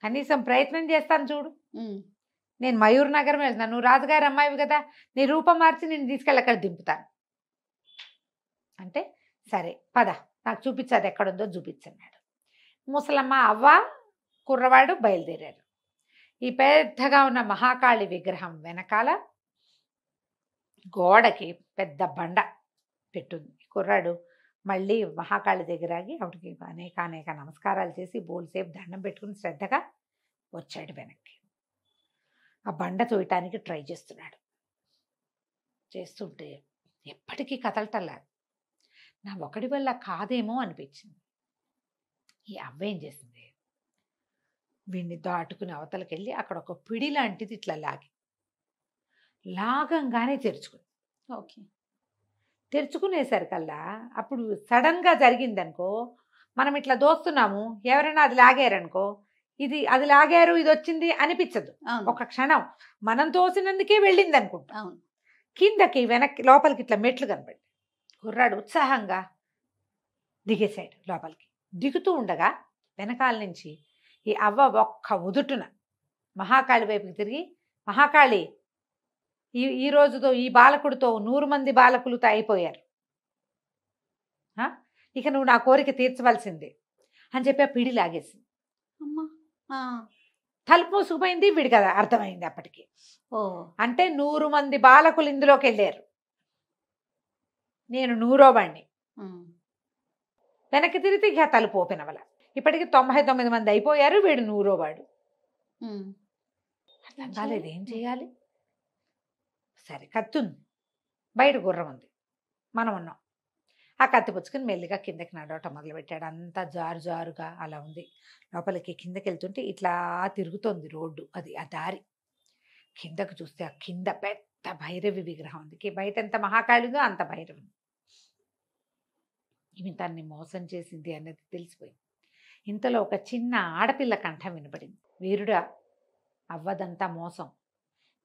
కనీసం ప్రయత్నం చేస్తాను చూడు. నేను మయూర్ నగరం వెళ్తాను, నువ్వు రాజుగారి అమ్మాయివి కదా, నీ రూపం మార్చి నేను తీసుకెళ్ళి అక్కడ దింపుతాను అంటే, సరే పద, నాకు చూపించదు ఎక్కడుందో చూపించన్నాడు. ముసలమ్మ, అవ్వ, కుర్రవాడు బయలుదేరారు. ఈ పెద్దగా ఉన్న మహాకాళి విగ్రహం వెనకాల గోడకి పెద్ద బండ పెట్టుంది. కుర్రాడు మళ్ళీ మహాకాళి దగ్గర ఆగి ఆవిడకి అనేక అనేక నమస్కారాలు చేసి బోల్సేపు దండం పెట్టుకుని శ్రద్ధగా వచ్చాడు వెనక్కి. ఆ బండ తోయటానికి ట్రై చేస్తున్నాడు. చేస్తుంటే ఎప్పటికీ కదలటల్లారు. నా ఒకడి వల్ల కాదేమో అనిపించింది. ఈ అవ్వేం చేసింది, వీడిని దాటుకుని అవతలకి వెళ్ళి అక్కడ ఒక పిడి లాంటిది ఇట్లా లాగంగానే తెరుచుకుంది. ఓకే, తెరుచుకునేసరికల్లా అప్పుడు సడన్గా జరిగిందనుకో, మనం ఇట్లా దోస్తున్నాము, ఎవరైనా అది లాగారనుకో, అది లాగారు, ఇది వచ్చింది అనిపించదు. ఒక క్షణం మనం తోసినందుకే వెళ్ళింది అనుకుంటా. కిందకి వెనక్కి లోపలికి ఇట్లా మెట్లు కనపడి కుర్రాడు ఉత్సాహంగా దిగేశాడు లోపలికి. దిగుతూ ఉండగా వెనకాల నుంచి ఈ అవ్వ ఒక్క ఉదుటున మహాకాళి వైపుకి తిరిగి, మహాకాళి, ఈ రోజుతో ఈ బాలకుడితో 100 మంది బాలకులతో అయిపోయారు, ఇక నువ్వు నా కోరిక తీర్చవలసిందే అని చెప్పి ఆ పిడి లాగేసింది. తలుపు మూసుకుపోయింది. వీడికి కదా అర్థమైంది అప్పటికి. అంటే 100 మంది బాలకులు ఇందులోకి వెళ్ళారు, నేను 100వ వాణ్ణి. వెనక్కి తిరిగితే ఇక తలుపు ఓపెన్ అవ్వాల. ఇప్పటికి 99 మంది అయిపోయారు, వీడు 100వ వాడు. అర్థం కాలేదు, ఏం చేయాలి? సరే, కత్తుంది, బయట గుర్రం ఉంది, మనం ఉన్నాం. ఆ కత్తి పుచ్చుకుని మెల్లిగా కిందకి నడవటం మొదలుపెట్టాడు. అంతా జారు జారుగా అలా ఉంది. లోపలికి కిందకి వెళ్తుంటే ఇట్లా తిరుగుతోంది రోడ్డు, అది ఆ దారి. కిందకు చూస్తే ఆ కింద పెద్ద భైరవి విగ్రహం ఉంది. బయట ఎంత మహాకాళి ఉందో అంత భైరవి ఉంది. ఈమె తన్ని మోసం చేసింది అన్నది తెలిసిపోయింది. ఇంతలో ఒక చిన్న ఆడపిల్ల కంఠం వినపడింది. వీరుడా, అవ్వదంతా మోసం,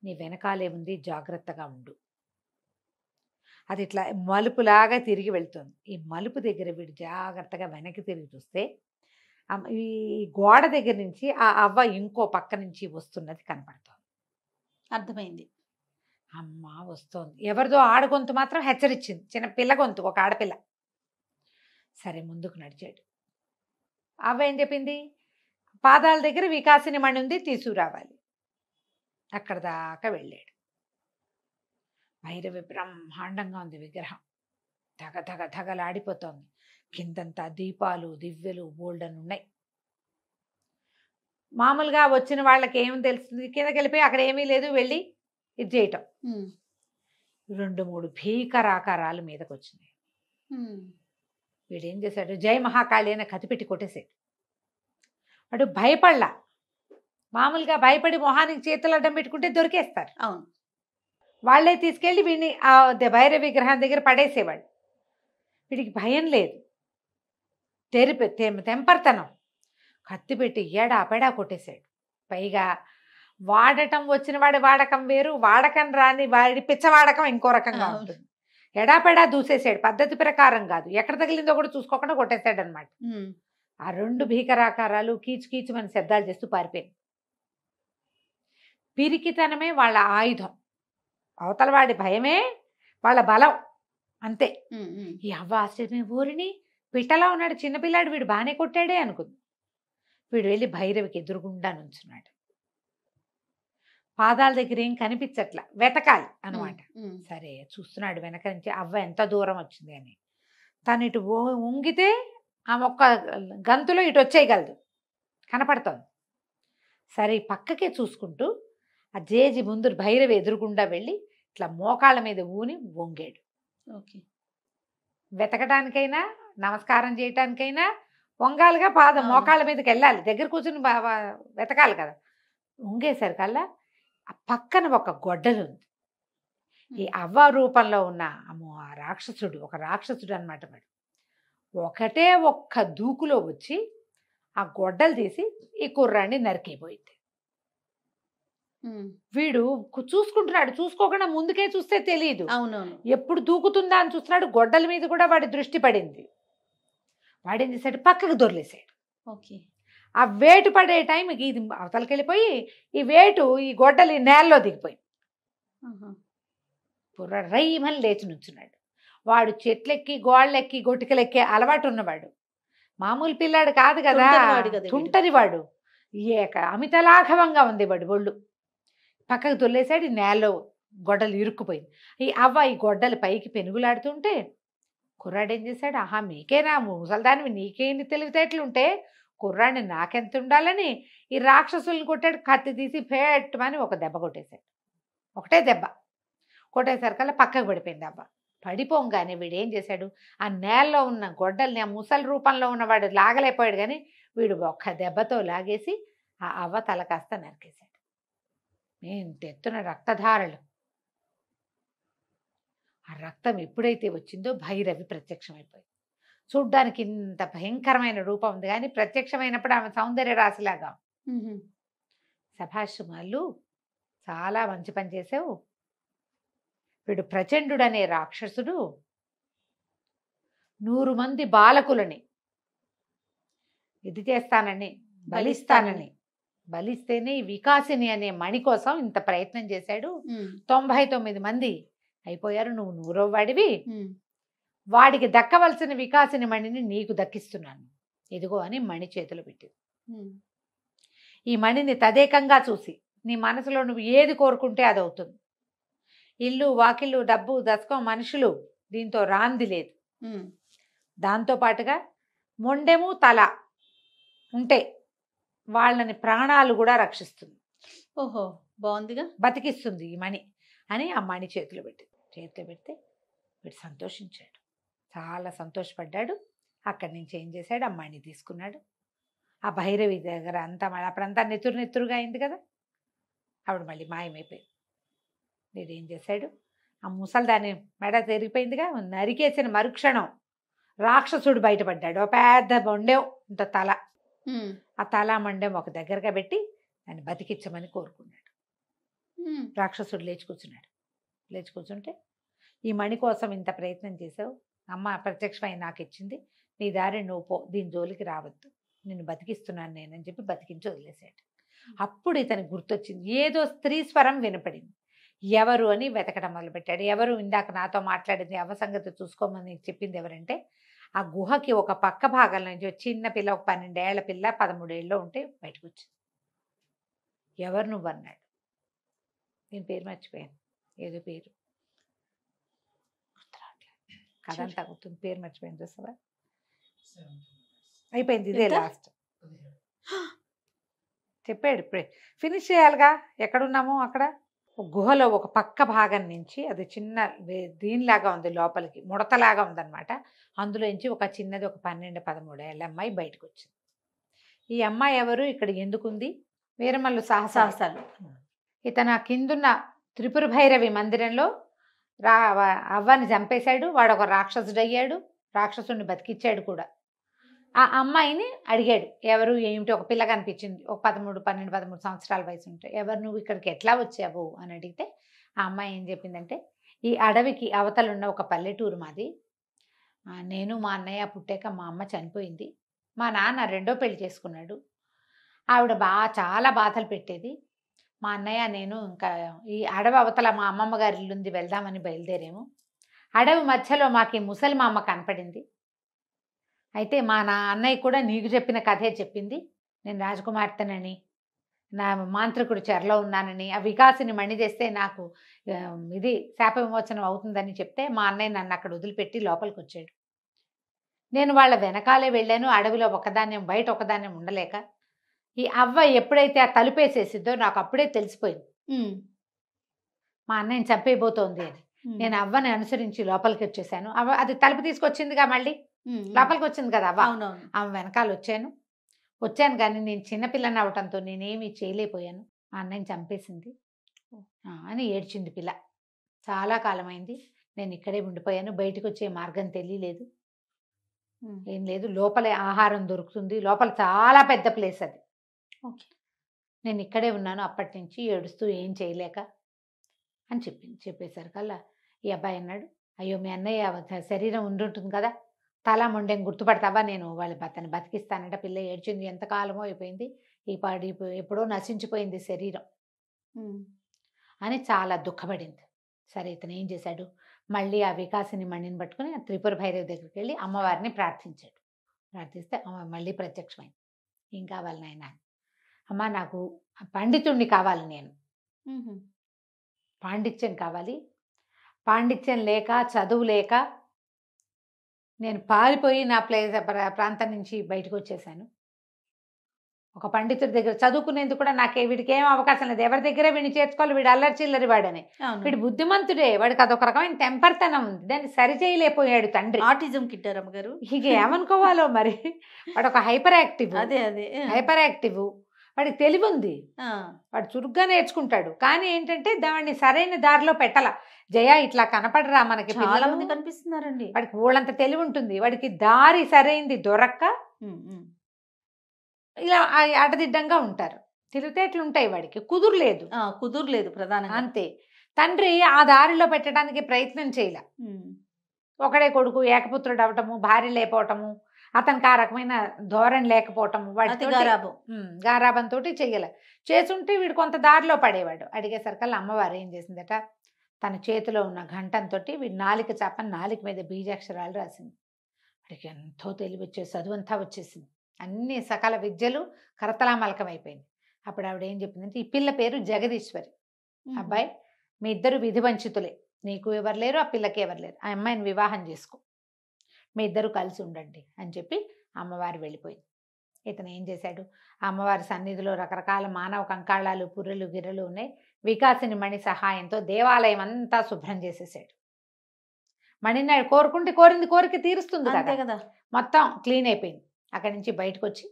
నీ వెనకాలే ఉంది, జాగ్రత్తగా ఉండు. అది ఇట్లా మలుపులాగా తిరిగి వెళ్తుంది. ఈ మలుపు దగ్గర వీడు జాగ్రత్తగా వెనక్కి తిరిగి చూస్తే ఈ గోడ దగ్గర నుంచి ఆ అవ్వ ఇంకో పక్క నుంచి వస్తున్నది కనపడుతోంది. అర్థమైంది. అమ్మ వస్తోంది. ఎవరిదో ఆడగొంతు మాత్రం హెచ్చరించింది, చిన్న పిల్ల గొంతు, ఒక ఆడపిల్ల. సరే ముందుకు నడిచాడు. అవ్వ ఏం చెప్పింది, పాదాల దగ్గర వికాసిని మణి ఉంది, తీసుకురావాలి. అక్కడ దాకా వెళ్ళాడు. భైరవి బ్రహ్మాండంగా ఉంది విగ్రహం, ధగ ధగ ధగలాడిపోతోంది. కిందంతా దీపాలు దివ్యలు బోల్డన్ ఉన్నాయి. మామూలుగా వచ్చిన వాళ్ళకి ఏం తెలుస్తుంది, కిందకి వెళ్ళిపోయి అక్కడ ఏమీ లేదు వెళ్ళి ఇది చేయటం. 2-3 భీకరాకారాలు మీదకి వచ్చినాయి. వీడేం చేశాడు, జై మహాకాళి అని కతిపెట్టి కొట్టేశాడు. వాడు భయపడలా. మామూలుగా భయపడి మొహానికి చేతులు అడ్డం పెట్టుకుంటే దొరికేస్తారు. అవును, వాళ్ళే తీసుకెళ్ళి వీడిని ఆ భైరవ విగ్రహం దగ్గర పడేసేవాడు. వీడికి భయం లేదు, తెంపర్తనం. కత్తి పెట్టి ఏడాపెడా కొట్టేశాడు. పైగా వాడటం వచ్చిన వాడి వాడకం వేరు, వాడకం రాని వాడి పిచ్చవాడకం ఇంకో రకంగా ఉంటుంది. ఎడాపెడా దూసేసాడు, పద్ధతి ప్రకారం కాదు, ఎక్కడ తగిలిందో కూడా చూసుకోకుండా కొట్టేశాడు అనమాట. ఆ 2 భీకరాకారాలు కీచు కీచుమని శబ్దాలు చేస్తూ పారిపోయింది. పిరికితనమే వాళ్ళ ఆయుధం, అవతల వాడి భయమే వాళ్ళ బలం, అంతే. ఈ అవ్వ ఆశ్చర్యమే, ఊరిని పిట్టలా ఉన్నాడు చిన్నపిల్లాడు, వీడు బాగానే కొట్టాడే అనుకుంది. వీడు వెళ్ళి భైరవికి ఎదురుగుండా నుంచున్నాడు. పాదాల దగ్గర ఏం కనిపించట్లా, వెతకాలి అనమాట. సరే చూస్తున్నాడు వెనక నుంచి అవ్వ ఎంత దూరం వచ్చింది అని. తను ఇటు వంగితే ఆ ఒక్క గంతులో ఇటు వచ్చేయగలదు, కనపడుతోంది. సరే పక్కకే చూసుకుంటూ ఆ జేజి ముందు భైరవి ఎదురుగుండా వెళ్ళి ఇట్లా మోకాళ్ళ మీద ఊని వంగాడు. ఓకే, వెతకడానికైనా నమస్కారం చేయటానికైనా వంగాలుగా పాదం మోకాళ్ళ మీదకి వెళ్ళాలి, దగ్గర కూర్చుని వెతకాలి కదా. వంగేసరికల్లా ఆ పక్కన ఒక గొడ్డలు ఉంది. ఈ అవ్వ రూపంలో ఉన్న ఆ రాక్షసుడు, ఒక రాక్షసుడు అనమాట వాడు. ఒకటే ఒక్క దూకులో వచ్చి ఆ గొడ్డలు తీసి ఈ కుర్రాన్ని నరికేపోయింది. వీడు చూసుకుంటున్నాడు, చూసుకోకుండా ముందుకే చూస్తే తెలియదు. అవునవును, ఎప్పుడు దూకుతుందా అని చూస్తున్నాడు. గొడ్డల మీద కూడా వాడి దృష్టి పడింది. వాడేం చేశాడు, పక్కకు దొర్లేశాడు. ఓకే, ఆ వేటు పడే టైంకి ఇది అవతలకి వెళ్ళిపోయి ఈ వేటు ఈ గొడ్డలి నేలలో దిగిపోయింది. పుర్ర రైమని లేచి నుంచున్నాడు. వాడు చెట్లెక్కి గోళ్ళెక్కి గొటికలెక్కి అలవాటు ఉన్నవాడు, మామూలు పిల్లాడు కాదు కదా, తుంటరి వాడు. అమితలాఘవంగా ఉంది వాడు ఒళ్ళు. పక్కకు దొల్లేశాడు, నేలలో గొడ్డలు ఇరుక్కుపోయింది. ఈ అవ్వ ఈ గొడ్డలు పైకి పెనుగులాడుతుంటే కుర్రాడేం చేశాడు, ఆహా మీకేనా ముసల్దానివి, నీకేంటి తెలివితేటలు ఉంటే కుర్రాడిని నాకెంత ఉండాలని ఈ రాక్షసుల్ని కొట్టాడు. కత్తి తీసి పెట్టమని ఒక దెబ్బ కొట్టేశాడు. ఒకటే దెబ్బ కొట్టేసరికల్లా పక్కకు పడిపోయింది అవ్వ. పడిపోగానే వీడు ఏం చేశాడు, ఆ నేలలో ఉన్న గొడ్డల్ని ఆ ముసలి రూపంలో ఉన్నవాడు లాగలేకపోయాడు, కానీ వీడు ఒక్క దెబ్బతో లాగేసి ఆ అవ్వ తల కాస్త నరికేశాడు. నేను తెత్తున రక్తధారలు. ఆ రక్తం ఎప్పుడైతే వచ్చిందో భైరవి ప్రత్యక్షమైపోయింది. చూడ్డానికి ఇంత భయంకరమైన రూపం ఉంది, కానీ ప్రత్యక్షమైనప్పుడు ఆమె సౌందర్య రాశిలాగా. సభాష్ మల్లు, చాలా మంచి పని చేసావు. వీడు ప్రచండుడు అనే రాక్షసుడు 100 మంది బాలకులని ఇది చేస్తానని, బలిస్తేనే ఈ వికాసిని అనే మణి కోసం ఇంత ప్రయత్నం చేశాడు. 99 మంది అయిపోయారు, నువ్వు 100వ వాడివి. వాడికి దక్కవలసిన వికాసిని మణిని నీకు దక్కిస్తున్నాను, ఇదిగో అని మణి చేతులు పెట్టింది. ఈ మణిని తదేకంగా చూసి నీ మనసులో నువ్వు ఏది కోరుకుంటే అది అవుతుంది. ఇల్లు వాకిళ్ళు డబ్బు దశకం మనుషులు దీంతో రాంది లేదు. దాంతోపాటుగా మొండెము తల ఉంటే వాళ్ళని ప్రాణాలు కూడా రక్షిస్తుంది. ఓహో, బాగుందిగా, బతికిస్తుంది ఈ మణి అని ఆ మణి చేతులు పెట్టింది. చేతిలో పెడితే వీడు సంతోషించాడు, చాలా సంతోషపడ్డాడు. అక్కడి నుంచి ఏం చేశాడు, అమ్మాయిని తీసుకున్నాడు. ఆ భైరవి దగ్గర అంతా మళ్ళీ అప్పుడంతా నెత్తురుగా అయింది కదా, ఆవిడ మళ్ళీ మాయమైపోయింది. వీడు ఏం చేశాడు, ఆ ముసల్దాని మెడ తెరిగిపోయిందిగా, నరికేసిన మరుక్షణం రాక్షసుడు బయటపడ్డాడు. ఒక పెద్ద మొండెం ఇంత తల, ఆ తల మొండెం ఒక దగ్గరగా పెట్టి దాన్ని బతికించమని కోరుకున్నాడు. రాక్షసుడు లేచి కూర్చున్నాడు. లేచి కూర్చుంటే, ఈ మణి కోసం ఇంత ప్రయత్నం చేసావు, అమ్మ ప్రత్యక్షమై నాకు ఇచ్చింది, నీ దారి నువ్వు పో, దీని జోలికి రావద్దు, నిన్ను బతికిస్తున్నాను నేనని చెప్పి బతికించి వదిలేశాడు. అప్పుడు ఇతనికి గుర్తొచ్చింది, ఏదో స్త్రీ స్వరం వినపడింది. ఎవరు అని వెతకడం మొదలుపెట్టాడు. ఎవరు ఇందాక నాతో మాట్లాడింది, అవ్వ సంగతి చూసుకోమని చెప్పింది ఎవరంటే, ఆ గుహకి ఒక పక్క భాగం నుంచి చిన్న పిల్ల, ఒక 12 ఏళ్ల పిల్ల 13 ఏళ్ళలో ఉంటే బయటకు వచ్చింది. ఎవరు నువ్వు అన్నాడు. నేను పేరు మర్చిపోయాను, ఏదో పేరు కథ అంతా గుర్తుంది, పేరు మర్చిపోయాను. చూస్తావా, అయిపోయింది, ఇదే లాస్ట్ చెప్పాడు. ఇప్పుడే ఫినిష్ చేయాలిగా, ఎక్కడున్నామో అక్కడ గుహలో ఒక పక్క భాగం నుంచి, అది చిన్న దీనిలాగా ఉంది, లోపలికి ముడతలాగా ఉందన్నమాట. అందులోంచి ఒక చిన్నది, ఒక 12-13 ఏళ్ళ అమ్మాయి బయటకు వచ్చింది. ఈ అమ్మాయి ఎవరు, ఇక్కడ ఎందుకుంది, వీరమల్లు సాహసాలు. ఇతను కిందున్న త్రిపుర భైరవి మందిరంలో అవ్వని చంపేశాడు. వాడు ఒక రాక్షసుడు అయ్యాడు, రాక్షసుడిని బతికిచ్చాడు కూడా. ఆ అమ్మాయిని అడిగాడు, ఎవరు ఏమిటి, ఒక పిల్ల కనిపించింది, ఒక 13 సంవత్సరాల వయసు ఉంటాయి, ఎవరు నువ్వు, ఇక్కడికి ఎట్లా వచ్చావు అని అడిగితే, ఆ అమ్మాయి ఏం చెప్పిందంటే, ఈ అడవికి అవతలున్న ఒక పల్లెటూరు మాది, నేను మా అన్నయ్య పుట్టాక మా అమ్మ చనిపోయింది, మా నాన్న 2వ పెళ్లి చేసుకున్నాడు, ఆవిడ చాలా బాధలు పెట్టేది, మా అన్నయ్య నేను ఇంకా ఈ అడవి అవతల మా అమ్మమ్మ గారి ఇల్లుంది, వెళ్దామని బయలుదేరాము. అడవి మధ్యలో మాకు ఈ ముసలి మా అమ్మ కనపడింది. అయితే మా అన్నయ్య కూడా నీకు చెప్పిన కథే చెప్పింది, నేను రాజకుమార్తెనని, నా మాంత్రికుడు చెరలో ఉన్నానని, ఆ వికాసిని మణి తెస్తే నాకు ఇది శాప విమోచనం అవుతుందని చెప్తే, మా అన్నయ్య నన్ను అక్కడ వదిలిపెట్టి లోపలికి వచ్చాడు. నేను వాళ్ళ వెనకాలే వెళ్ళాను, అడవిలో ఒకదాన్యం బయట ఒకదాన్యం ఉండలేక. ఈ అవ్వ ఎప్పుడైతే ఆ తలుపేసేసిద్దో నాకు అప్పుడే తెలిసిపోయింది మా అన్నయ్యని చంపేయబోతోంది అని. నేను అవ్వని అనుసరించి లోపలికి వచ్చేసాను. అవ్వ అది తలుపు తీసుకొచ్చిందిగా, మళ్ళీ లోపలికి వచ్చింది కదా అవ్వ, ఆమె వెనకాల వచ్చాను కానీ నేను చిన్నపిల్లని అవటంతో నేనేమీ చేయలేకపోయాను, మా అన్నయ్యని చంపేసింది అని ఏడ్చింది పిల్ల. చాలా కాలమైంది, నేను ఇక్కడే ఉండిపోయాను, బయటకు వచ్చే మార్గం తెలియలేదు, ఏం లేదు, లోపలే ఆహారం దొరుకుతుంది, లోపల చాలా పెద్ద ప్లేస్ అది, నేను ఇక్కడే ఉన్నాను అప్పటి నుంచి ఏడుస్తూ ఏం చేయలేక అని చెప్పింది. చెప్పేసరికల్లా ఈ అబ్బాయి అన్నాడు, అయ్యో మీ అన్నయ్య శరీరం ఉండుంటుంది కదా, తల మొండెం గుర్తుపడతావా, నేను అతన్ని బతికిస్తానంట. పిల్ల ఏడ్చింది, ఎంతకాలమో అయిపోయింది, ఈ పాడి ఎప్పుడో నశించిపోయింది శరీరం అని చాలా దుఃఖపడింది. సరే ఇతను ఏం చేశాడు, మళ్ళీ ఆ వికాసిని మణిని పట్టుకుని ఆ త్రిపుర భైరవి దగ్గరికి వెళ్ళి అమ్మవారిని ప్రార్థించాడు. ప్రార్థిస్తే అమ్మ మళ్ళీ ప్రత్యక్షమైంది. ఏం కావాలి నాయన, అమ్మ నాకు పండితుడిని కావాలి, నేను పాండిత్యం కావాలి, పాండిత్యం లేక చదువు లేక నేను పారిపోయి నా ప్రాంతం నుంచి బయటకు వచ్చేసాను. ఒక పండితుడి దగ్గర చదువుకునేందుకు కూడా వీడికి ఏం అవకాశం లేదు, ఎవరి దగ్గరే వీడిని చేర్చుకోవాలి, వీడు అల్లరి చిల్లరి వాడని. వీడు బుద్ధిమంతుడే, వాడికి అదొక రకమైన తెంపర్తనం ఉంది, దాన్ని సరిచేయలేకపోయాడు తండ్రి. ఆటిజం కిట్టారమ్మ గారు, ఇక ఏమనుకోవాలో మరి. వాడు ఒక హైపర్ యాక్టివ్, హైపర్ యాక్టివ్, వాడికి తెలివి ఉంది, వాడు చురుగ్గా నేర్చుకుంటాడు. కానీ ఏంటంటే దాన్ని సరైన దారిలో పెట్టాల. జయ ఇట్లా కనపడరా, మనకి చాలా మంది కనిపిస్తున్నారండి, వాడికి ఊళ్ళంత తెలివి ఉంటుంది, వాడికి దారి సరైంది దొరక్క ఇలా అడదిడ్డంగా ఉంటారు, తెలివితేటలు ఉంటాయి, వాడికి కుదురులేదు ప్రధానంగా, అంతే. తండ్రి ఆ దారిలో పెట్టడానికి ప్రయత్నం చేయలే. ఒకడే కొడుకు, ఏకపుత్రుడు అవటము, భార్య లేకపోవటము, అతనికి ఆ రకమైన ధోరణి లేకపోవటము, వాడి గారాబంతో చెయ్యలే. చేసుంటే వీడు కొంత దారిలో పడేవాడు. అడిగేసరికల్లా అమ్మవారు ఏం చేసిందట, తన చేతిలో ఉన్న ఘంటంతో వీడి నాలిక చాప నాలిక మీద బీజాక్షరాలు రాసింది. వాడికి ఎంతో తెలివి వచ్చేసి చదువు అంతా వచ్చేసింది, అన్ని సకల విద్యలు కరతలామలకం అయిపోయింది. అప్పుడు ఆవిడ ఏం చెప్పిందంటే, ఈ పిల్ల పేరు జగదీశ్వరి, అబ్బాయి మీ ఇద్దరు విధివంచితులే, నీకు ఎవరు లేరు, ఆ పిల్లకి ఎవరు లేరు, ఆ అమ్మాయిని వివాహం చేసుకో, మీ ఇద్దరు కలిసి ఉండండి అని చెప్పి అమ్మవారు వెళ్ళిపోయింది. ఇతను ఏం చేశాడు, అమ్మవారి సన్నిధిలో రకరకాల మానవ కంకాళాలు, పుర్రెలు గిర్రెలు ఉన్నాయి. వికాసిని మణి సహాయంతో దేవాలయం అంతా శుభ్రం చేసేసాడు. మణిని కోరుకుంటే కోరింది కోరిక తీరుస్తుంది అంతే కదా. కదా. మొత్తం క్లీన్ అయిపోయింది. అక్కడి నుంచి బయటకు వచ్చి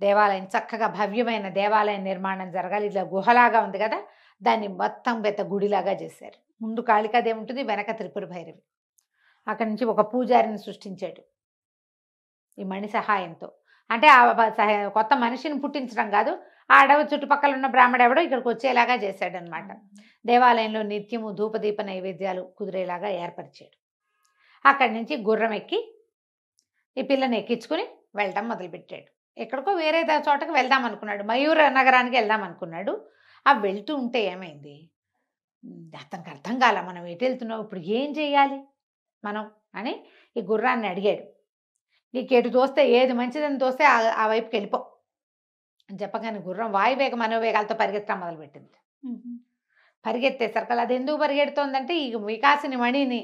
దేవాలయం చక్కగా భవ్యమైన దేవాలయం నిర్మాణం జరగాలి. ఇట్లా గుహలాగా ఉంది కదా, దాన్ని మొత్తం పెద్ద గుడిలాగా చేశారు. ముందు కాళికాదేవి ఉంటుంది, వెనక త్రిపుర భైరవి. అక్కడి నుంచి ఒక పూజారిని సృష్టించాడు ఈ మణి సహాయంతో. అంటే కొత్త మనిషిని పుట్టించడం కాదు, ఆ అడవి చుట్టుపక్కల ఉన్న బ్రాహ్మడు ఎవడో ఇక్కడికి వచ్చేలాగా చేశాడనమాట. దేవాలయంలో నిత్యము ధూపదీప నైవేద్యాలు కుదిరేలాగా ఏర్పరిచాడు. అక్కడి నుంచి గుర్రం ఎక్కి ఈ పిల్లని ఎక్కించుకుని వెళ్ళటం మొదలుపెట్టాడు. ఎక్కడికో వేరే చోటకి వెళ్దాం అనుకున్నాడు, మయూర నగరానికి వెళ్దాం అనుకున్నాడు. ఆ వెళ్తూ ఉంటే ఏమైంది, అతనికి అర్థం కాల, మనం ఎటు వెళ్తున్నావు, ఇప్పుడు ఏం చేయాలి మనం అని ఈ గుర్రాన్ని అడిగాడు. నీకు ఎటు తోస్తే, ఏది మంచిదని తోస్తే ఆ వైపుకి వెళ్ళిపో అని చెప్పగానే గుర్రం వాయువేగ మనోవేగాలతో పరిగెత్తడం మొదలుపెట్టింది. పరిగెత్తేసరికి అది ఎందుకు పరిగెడుతోందంటే ఈ వికాసిని మణిని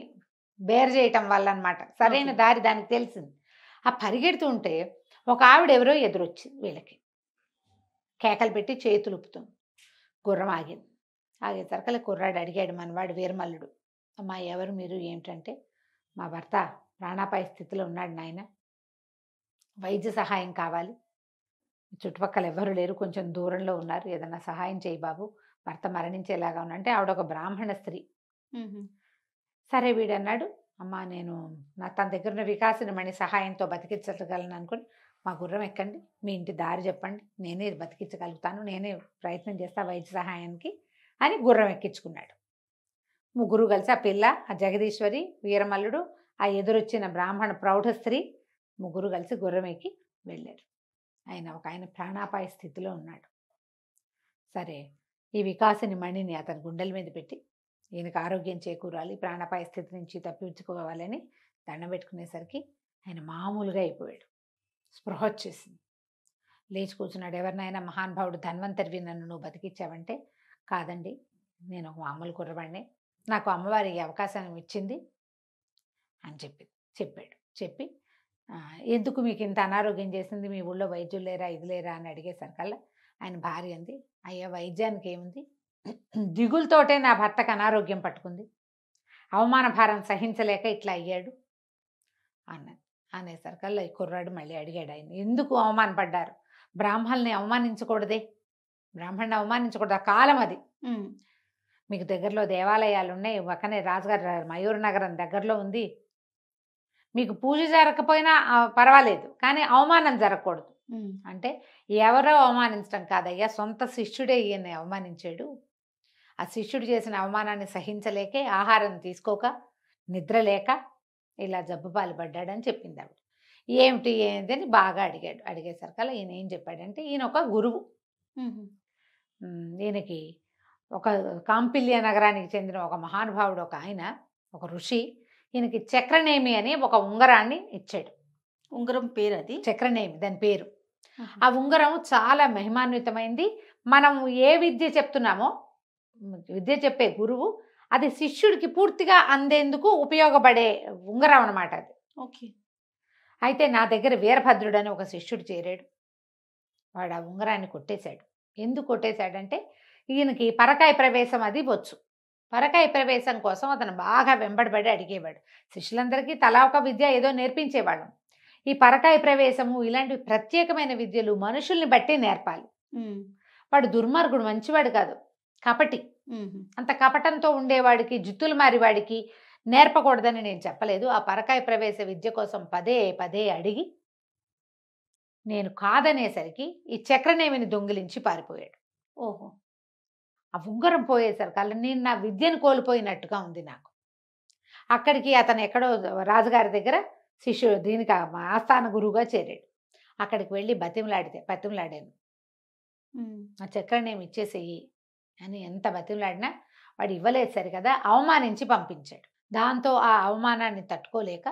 బేర్ చేయటం వల్ల అనమాట. సరైన దారి దానికి తెలిసింది. ఆ పరిగెడుతూ ఉంటే ఒక ఆవిడ ఎవరో ఎదురొచ్చింది వీళ్ళకి, కేకలు పెట్టి చేతులు ఊపుతుంది. గుర్రం ఆగింది. ఆగేసరికి కుర్రాడు అడిగాడు, మనవాడు వీరమల్లుడు, అమ్మా ఎవరు మీరు, ఏమిటంటే మా భర్త ప్రాణాపాయ స్థితిలో ఉన్నాడు నాయన, వైద్య సహాయం కావాలి, చుట్టుపక్కల ఎవరు లేరు, కొంచెం దూరంలో ఉన్నారు, ఏదన్నా సహాయం చేయి బాబు, భర్త మరణించేలాగా ఉన్నా. అంటే ఆవిడ ఒక బ్రాహ్మణ స్త్రీ. సరే వీడు అన్నాడు, అమ్మా నేను తన దగ్గర ఉన్న వికాసిని మణి సహాయంతో బతికించగలను అనుకుని మా గుర్రం ఎక్కండి, మీ ఇంటి దారి చెప్పండి, నేనే బతికించగలుగుతాను, నేనే ప్రయత్నం చేస్తా వైద్య సహాయానికి అని గుర్రం ఎక్కించుకున్నాడు. ముగ్గురు కలిసి, ఆ పిల్ల, ఆ జగదీశ్వరి, వీరమల్లుడు, ఆ ఎదురొచ్చిన బ్రాహ్మణ ప్రౌఢ స్త్రీ, ముగ్గురు కలిసి గుర్రం ఎక్కి వెళ్ళారు. ఆయన ప్రాణాపాయ స్థితిలో ఉన్నాడు. సరే ఈ వికాసిని మణిని అతని గుండెల మీద పెట్టి ఈయనకు ఆరోగ్యం చేకూరాలి, ప్రాణాపాయ స్థితి నుంచి తప్పించుకోవాలని దండం పెట్టుకునేసరికి ఆయన మామూలుగా అయిపోయాడు. స్పృహ వచ్చేసింది. లేచి కూర్చున్నాడు. ఎవరినైనా మహానుభావుడు ధన్వంతరివి, నన్ను నువ్వు బతికించావంటే, కాదండి నేను ఒక మామూలు కుర్రవాడిని, నాకు అమ్మవారి అవకాశం ఇచ్చింది అని చెప్పాడు. చెప్పి ఎందుకు మీకు ఇంత అనారోగ్యం చేసింది, మీ ఊళ్ళో వైద్యులు లేరా, ఇది లేరా అని అడిగేసరికల్లా ఆయన భార్య అంది, అయ్యా వైద్యానికి ఏముంది, దిగులతోటే నా భర్తకు అనారోగ్యం పట్టుకుంది, అవమాన భారం సహించలేక ఇట్లా అయ్యాడు అన్నది. అనేసరికల్లా ఈ కుర్రాడు మళ్ళీ అడిగాడు, ఆయన ఎందుకు అవమానపడ్డారు, బ్రాహ్మణుల్ని అవమానించకూడదే, బ్రాహ్మణ్ని అవమానించకూడదు, ఆ కాలం అది, మీకు దగ్గరలో దేవాలయాలు ఉన్నాయి, పక్కనే రాజుగారు మయూర నగరం దగ్గరలో ఉంది, మీకు పూజ జరగకపోయినా పర్వాలేదు, కానీ అవమానం జరగకూడదు. అంటే ఎవరో అవమానించడం కాదయ్యా, సొంత శిష్యుడే ఈయన్ని అవమానించాడు, ఆ శిష్యుడు చేసిన అవమానాన్ని సహించలేకే ఆహారం తీసుకోక నిద్ర లేక ఇలా జబ్బుపాలు పడ్డాడని చెప్పింది ఆవిడ. ఏమిటి ఏంటని బాగా అడిగాడు. అడిగేసరికల్లా ఈయన ఏం చెప్పాడంటే, ఈయన ఒక గురువు, ఈయనకి ఒక కాంపిల్య నగరానికి చెందిన ఒక మహానుభావుడు, ఒక ఆయన, ఒక ఋషి, ఈయనకి చక్రనేమి అని ఒక ఉంగరాన్ని ఇచ్చాడు. ఉంగరం పేరు అది చక్రనేమి, దాని పేరు. ఆ ఉంగరం చాలా మహిమాన్వితమైంది. మనం ఏ విద్య చెప్తున్నామో, విద్య చెప్పే గురువు అది శిష్యుడికి పూర్తిగా అందేందుకు ఉపయోగపడే ఉంగరం అన్నమాట అది. ఓకే. అయితే నా దగ్గర వీరభద్రుడు అని ఒక శిష్యుడు చేరాడు. వాడు ఆ ఉంగరాన్ని కొట్టేశాడు. ఎందుకు కొట్టేశాడంటే, ఈయనకి పరకాయ ప్రవేశం అది వచ్చు. పరకాయ ప్రవేశం కోసం అతను బాగా వెంబడబడి అడిగేవాడు. శిష్యులందరికీ తలా ఒక విద్య ఏదో నేర్పించేవాళ్ళం. ఈ పరకాయ ప్రవేశము ఇలాంటి ప్రత్యేకమైన విద్యలు మనుషుల్ని బట్టి నేర్పాలి. వాడు దుర్మార్గుడు, మంచివాడు కాదు, కపటి. అంత కపటంతో ఉండేవాడికి, జుత్తులు మారివాడికి నేర్పకూడదని నేను చెప్పలేదు. ఆ పరకాయ ప్రవేశ విద్య కోసం పదే పదే అడిగి నేను కాదనేసరికి ఈ చక్రనేమిని దొంగిలించి పారిపోయాడు. ఓహో. ఆ ఉంగరం పోయేసరికి అలా నేను నా విద్యను కోల్పోయినట్టుగా ఉంది నాకు. అక్కడికి అతను ఎక్కడో రాజుగారి దగ్గర శిష్యుడు, దీనికి ఆస్థాన గురువుగా చేరాడు. అక్కడికి వెళ్ళి బతిమలాడాను, ఆ చక్రనేమి ఇచ్చేసేయి అని ఎంత బతిమలాడినా వాడు ఇవ్వలేదు. సరి కదా, అవమానించి పంపించాడు. దాంతో ఆ అవమానాన్ని తట్టుకోలేక